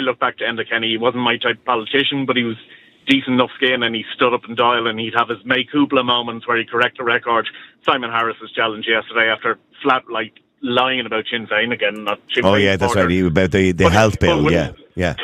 look back to Enda Kenny. He wasn't my type of politician, but he was decent enough skin, and he stood up in Dáil and he'd have his May Kubla moments where he'd correct a record. Simon Harris's challenge yesterday after lying about Sinn Féin again. Not Sinn Féin that's right. About the health bill, yeah.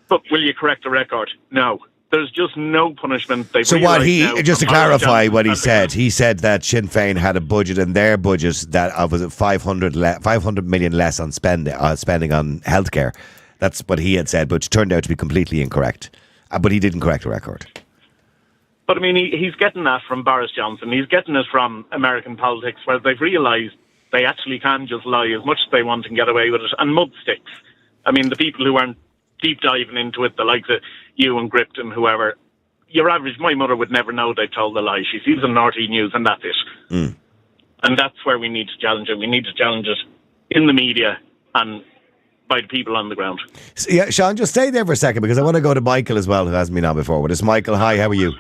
But will you correct the record? No. There's just no punishment. So what just to clarify what he said that Sinn Féin had a budget in their budget that was 500 million less on spending on healthcare. That's what he had said, which turned out to be completely incorrect. But he didn't correct the record. But I mean, he's getting that from Boris Johnson. He's getting it from American politics, where they've realised they actually can just lie as much as they want and get away with it. And mud sticks. I mean, the people who aren't deep diving into it, the likes of you and Gript and whoever, my mother would never know they told the lie. She sees the naughty news and that's it. And that's where we need to challenge it. We need to challenge it in the media and by the people on the ground. Yeah, Sean, just stay there for a second because I want to go to Michael as well, who hasn't been on before. But it's Michael. Hi, how are you?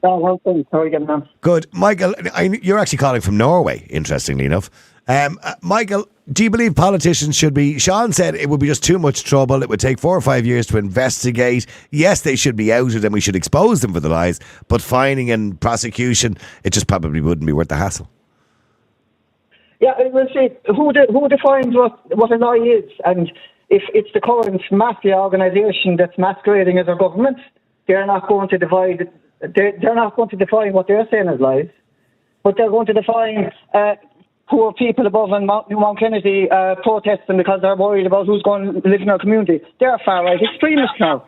Well, thanks. How are you getting on? Good. Michael, you're actually calling from Norway, interestingly enough. Michael, do you believe politicians should be... Sean said it would be just too much trouble. It would take 4 or 5 years to investigate. Yes, they should be outed and we should expose them for the lies, but fining and prosecution, it just probably wouldn't be worth the hassle. Yeah, we'll see. Who defines what a lie is? And if it's the current mafia organisation that's masquerading as our government, they're not going to divide... They're not going to define what they're saying as lies, but they're going to define poor people above in Mount Kennedy protesting because they're worried about who's going to live in our community. They're far-right extremists now.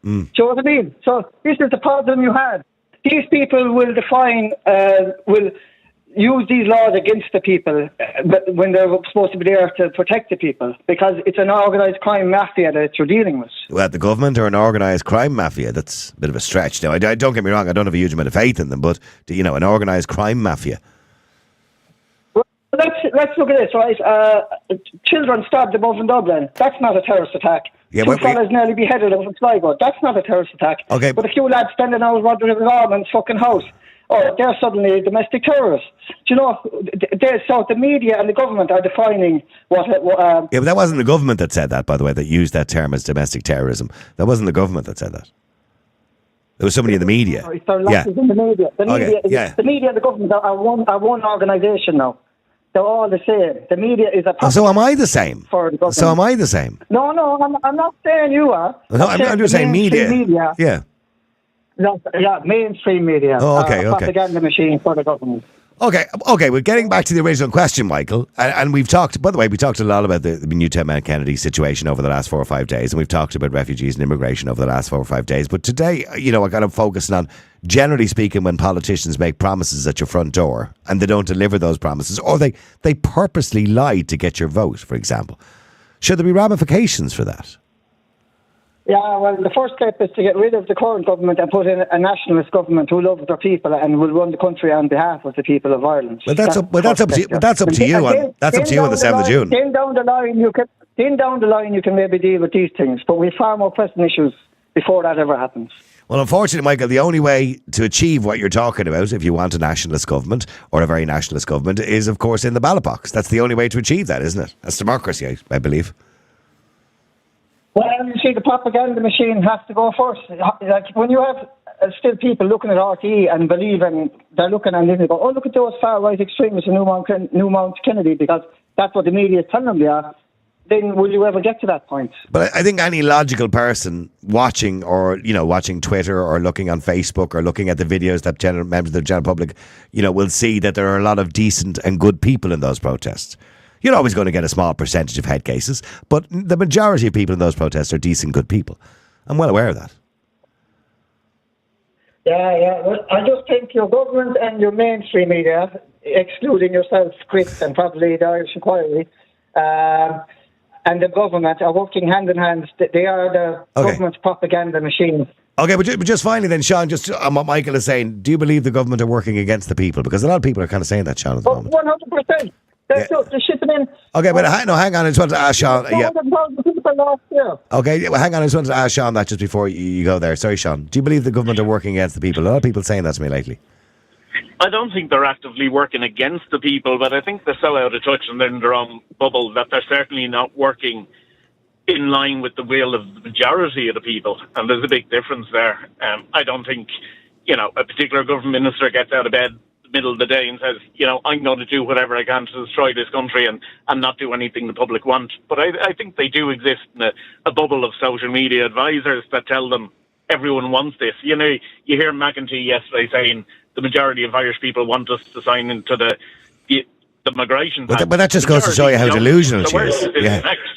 Do you know what I mean? So this is the problem you had. These people will define, will use these laws against the people when they're supposed to be there to protect the people, because it's an organised crime mafia that you're dealing with. Well, the government or an organised crime mafia, that's a bit of a stretch. Now, I don't get me wrong, I don't have a huge amount of faith in them, but, an organised crime mafia. Well, let's look at this, right? Children stabbed above in Dublin. That's not a terrorist attack. Yeah, 2 fellas nearly beheaded over in Sligo. That's not a terrorist attack. Okay. But a few lads standing out of the government's fucking house. Oh, they're suddenly domestic terrorists. Do you know, so the media and the government are defining what... Yeah, but that wasn't the government that said that, by the way, that used that term as domestic terrorism. That wasn't the government that said that. There was somebody in the media. Sorry, in the media. The media and the government are one organisation now. They're all the same. The media is a... So am I the same? So am I the same? No, I'm not saying you are. No, I'm just saying media. Yeah. Yeah, mainstream media. Oh, okay. Propaganda machine for the government. Okay, we're getting back to the original question, Michael. And we've talked, by the way, we talked a lot about the Newtown Kennedy situation over the last 4 or 5 days, and we've talked about refugees and immigration over the last 4 or 5 days. But today, I kind of focusing on, generally speaking, when politicians make promises at your front door and they don't deliver those promises, or they purposely lie to get your vote, for example. Should there be ramifications for that? Yeah, well, the first step is to get rid of the current government and put in a nationalist government who loves their people and will run the country on behalf of the people of Ireland. Well, that's up to you. That's up to you on the 7th of June. Then down the line, you can maybe deal with these things, but we have far more pressing issues before that ever happens. Well, unfortunately, Michael, the only way to achieve what you're talking about, if you want a nationalist government or a very nationalist government, is, of course, in the ballot box. That's the only way to achieve that, isn't it? That's democracy, I believe. Well, you see, the propaganda machine has to go first. Like, when you have still people looking at RTE and believing, they're looking and they go, oh, look at those far-right extremists in Newmount Kennedy, because that's what the media is telling them they are, then will you ever get to that point? But I think any logical person watching watching Twitter or looking on Facebook or looking at the videos that members of the general public, will see that there are a lot of decent and good people in those protests. You're always going to get a small percentage of head cases, but the majority of people in those protests are decent, good people. I'm well aware of that. Yeah. Well, I just think your government and your mainstream media, excluding yourself, Chris, and probably the Irish Inquiry, and the government are working hand in hand. They are the government's propaganda machine. Okay, but just finally then, Sean, just on what Michael is saying, do you believe the government are working against the people? Because a lot of people are kind of saying that, Sean, at the moment. 100%. They're shipping in. Okay, but hang on. I just wanted to ask Sean. Yeah. Okay, well, hang on. I just wanted to ask Sean that just before you go there. Sorry, Sean. Do you believe the government are working against the people? A lot of people saying that to me lately. I don't think they're actively working against the people, but I think they're so out of touch and they're in their own bubble that they're certainly not working in line with the will of the majority of the people. And there's a big difference there. I don't think, a particular government minister gets out of bed the middle of the day and says, I'm going to do whatever I can to destroy this country and not do anything the public want. But I think they do exist in a bubble of social media advisors that tell them everyone wants this. You hear McEntee yesterday saying the majority of Irish people want us to sign into the migration pact. But that just goes to show you how delusional she is.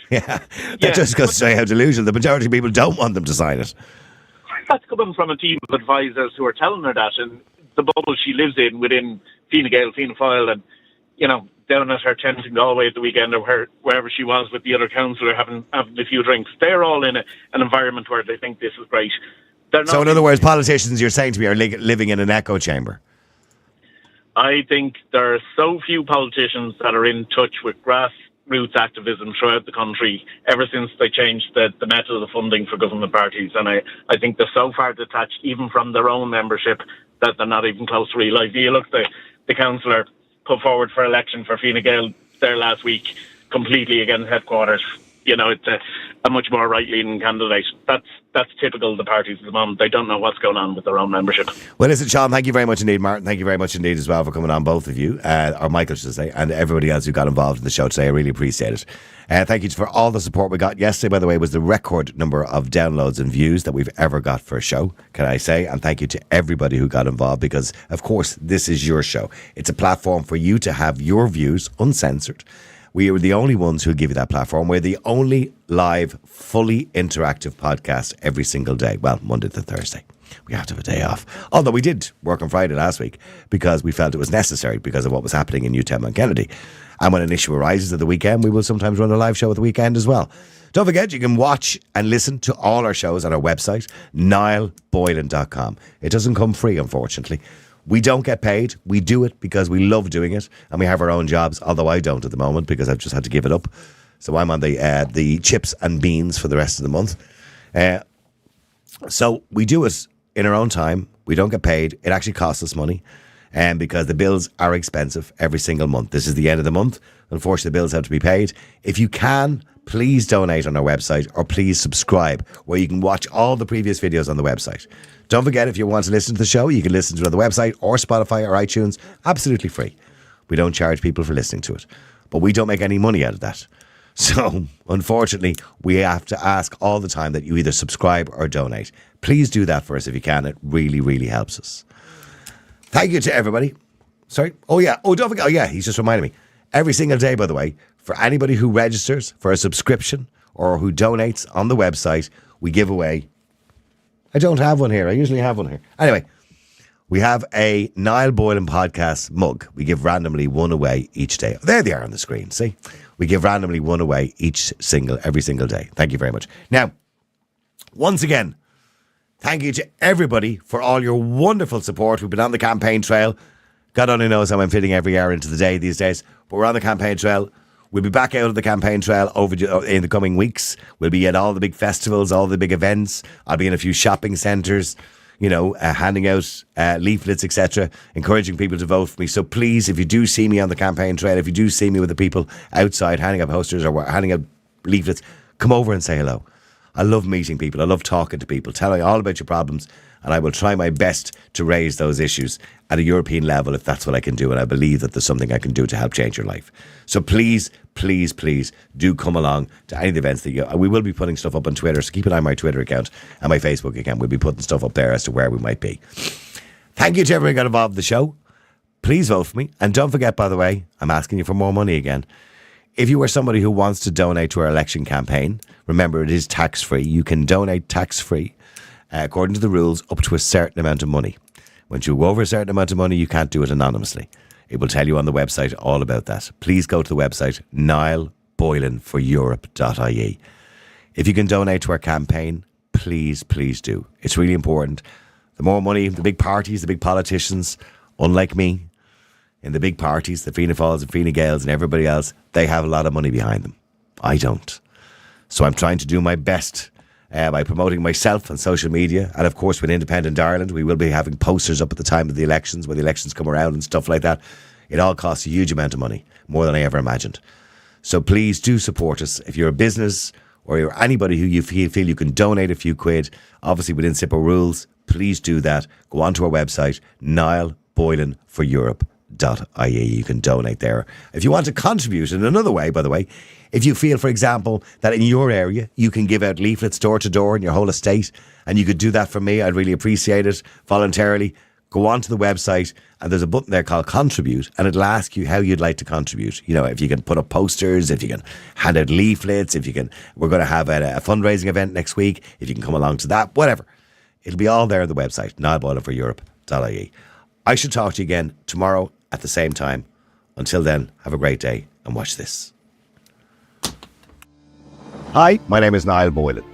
That just goes to show you how delusional. The majority of people don't want them to sign it. That's coming from a team of advisors who are telling her that, and the bubble she lives in within Fine Gael, Fianna Fáil, and down at her tent in Galway at the weekend, or wherever she was with the other councillor having a few drinks. They're all in an environment where they think this is great. So in other words, politicians, you're saying to me, are living in an echo chamber? I think there are so few politicians that are in touch with grassroots activism throughout the country ever since they changed the method of funding for government parties. And I think they're so far detached even from their own membership that they're not even close to real life. You look, the councillor put forward for election for Fine Gael there last week, completely against headquarters. It's a much more right-leaning candidate. That's typical of the parties at the moment. They don't know what's going on with their own membership. Well, listen, Sean, thank you very much indeed. Martin, thank you very much indeed as well for coming on, both of you, or Michael, should I say, and everybody else who got involved in the show today. I really appreciate it. Thank you for all the support we got. Yesterday, by the way, was the record number of downloads and views that we've ever got for a show, can I say? And thank you to everybody who got involved, because, of course, this is your show. It's a platform for you to have your views uncensored. We are the only ones who give you that platform. We're the only live, fully interactive podcast every single day. Well, Monday to Thursday. We have to have a day off. Although we did work on Friday last week because we felt it was necessary because of what was happening in Newtown and Kennedy. And when an issue arises at the weekend, we will sometimes run a live show at the weekend as well. Don't forget, you can watch and listen to all our shows on our website, NiallBoylan.com. It doesn't come free, unfortunately. We don't get paid. We do it because we love doing it, and we have our own jobs, although I don't at the moment because I've just had to give it up. So I'm on the chips and beans for the rest of the month. So we do it in our own time. We don't get paid. It actually costs us money, and because the bills are expensive every single month. This is the end of the month. Unfortunately, the bills have to be paid. If you can, please donate on our website, or please subscribe, where you can watch all the previous videos on the website. Don't forget, if you want to listen to the show, you can listen to it on the website or Spotify or iTunes, absolutely free. We don't charge people for listening to it, but we don't make any money out of that. So, unfortunately, we have to ask all the time that you either subscribe or donate. Please do that for us if you can. It really, really helps us. Thank you to everybody. Sorry? Oh, yeah. Oh, don't forget. Oh, yeah, he's just reminded me. Every single day, by the way, for anybody who registers for a subscription or who donates on the website, we give away... I don't have one here. I usually have one here. Anyway, we have a Nile Bocek podcast mug. We give randomly one away each day. There they are on the screen. See? We give randomly one away every single day. Thank you very much. Now, Once again, thank you to everybody for all your wonderful support. We've been on the campaign trail. God only knows how I'm fitting every hour into the day these days, but we're on the campaign trail. We'll be back out of the campaign trail in the coming weeks. We'll be at all the big festivals, all the big events. I'll be in a few shopping centres, handing out leaflets, etc., encouraging people to vote for me. So please, if you do see me on the campaign trail, if you do see me with the people outside handing out posters or handing out leaflets, come over and say hello. I love meeting people. I love talking to people, telling all about your problems, and I will try my best to raise those issues at a European level if that's what I can do, and I believe that there's something I can do to help change your life. So please, please, please do come along to any of the events that we will be putting stuff up on Twitter, so keep an eye on my Twitter account and my Facebook account. We'll be putting stuff up there as to where we might be. Thank you to everyone who got involved in the show. Please vote for me, and don't forget, by the way, I'm asking you for more money again. If you are somebody who wants to donate to our election campaign, remember it is tax-free. You can donate tax-free, according to the rules, up to a certain amount of money. Once you go over a certain amount of money, you can't do it anonymously. It will tell you on the website all about that. Please go to the website, niallboylanforeurope.ie. If you can donate to our campaign, please, please do. It's really important. The more money, the big parties, the big politicians, unlike me, in the big parties, the Fianna Fáils and Fine Gaels and everybody else, they have a lot of money behind them. I don't. So I'm trying to do my best by promoting myself on social media. And of course, with Independent Ireland, we will be having posters up at the time of the elections, when the elections come around and stuff like that. It all costs a huge amount of money, more than I ever imagined. So please do support us. If you're a business or you're anybody who you feel you can donate a few quid, obviously within SIPO rules, please do that. Go onto our website, niallboylanforeurope.ie. You can donate there. If you want to contribute in another way, by the way, if you feel, for example, that in your area you can give out leaflets door to door in your whole estate, and you could do that for me, I'd really appreciate it voluntarily. Go onto the website and there's a button there called Contribute, and it'll ask you how you'd like to contribute. If you can put up posters, if you can hand out leaflets, we're going to have a fundraising event next week, if you can come along to that, whatever. It'll be all there on the website, niallboylanforeurope.ie. I should talk to you again tomorrow at the same time. Until then, have a great day and watch this. Hi, my name is Niall Boylan.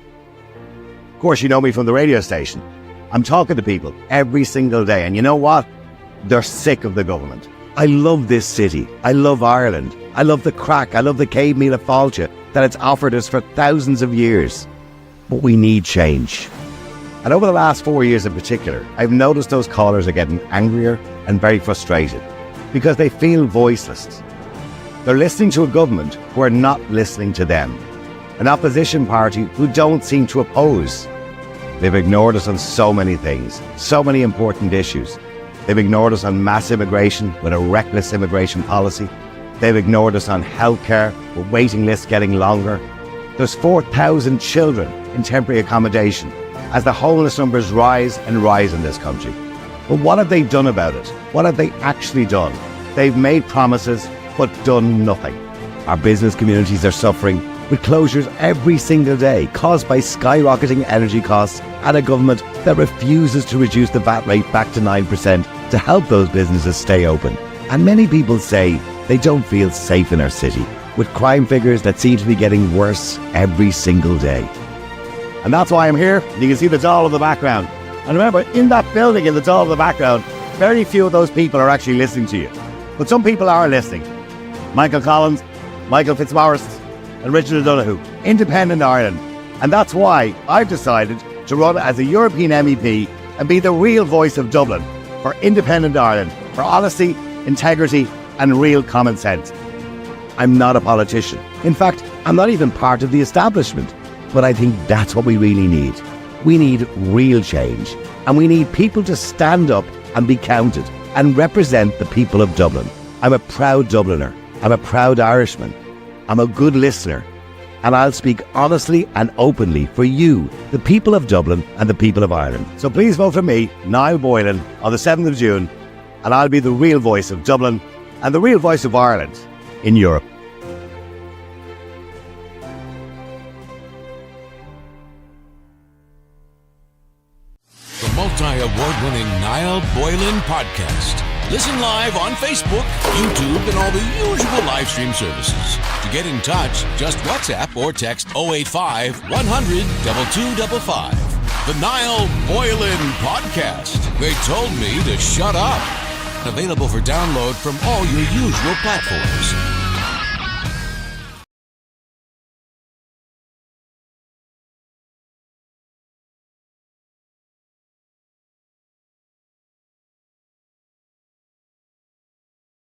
Of course, you know me from the radio station. I'm talking to people every single day, and you know what? They're sick of the government. I love this city. I love Ireland. I love the crack. I love the cave meal of fáilte that it's offered us for thousands of years. But we need change. And over the last 4 years in particular, I've noticed those callers are getting angrier and very frustrated because they feel voiceless. They're listening to a government who are not listening to them, an opposition party who don't seem to oppose. They've ignored us on so many things, so many important issues. They've ignored us on mass immigration with a reckless immigration policy. They've ignored us on healthcare with waiting lists getting longer. There's 4,000 children in temporary accommodation as the homeless numbers rise and rise in this country. But what have they done about it? What have they actually done? They've made promises but done nothing. Our business communities are suffering with closures every single day caused by skyrocketing energy costs and a government that refuses to reduce the VAT rate back to 9% to help those businesses stay open. And many people say they don't feel safe in our city, with crime figures that seem to be getting worse every single day. And that's why I'm here. You can see the doll in the background. And remember, in that building, in the doll in the background, very few of those people are actually listening to you. But some people are listening. Michael Collins, Michael Fitzmaurice, and Richard O'Donoghue, Independent Ireland. And that's why I've decided to run as a European MEP and be the real voice of Dublin for Independent Ireland, for honesty, integrity, and real common sense. I'm not a politician. In fact, I'm not even part of the establishment. But I think that's what we really need. We need real change. And we need people to stand up and be counted and represent the people of Dublin. I'm a proud Dubliner. I'm a proud Irishman. I'm a good listener. And I'll speak honestly and openly for you, the people of Dublin and the people of Ireland. So please vote for me, Niall Boylan, on the 7th of June. And I'll be the real voice of Dublin and the real voice of Ireland in Europe. The multi-award-winning Nile Boylan podcast. Listen live on Facebook, YouTube, and all the usual live stream services. To get in touch, just WhatsApp or text 085 100 2255. The Nile Boylan Podcast. They told me to shut up. Available for download from all your usual platforms.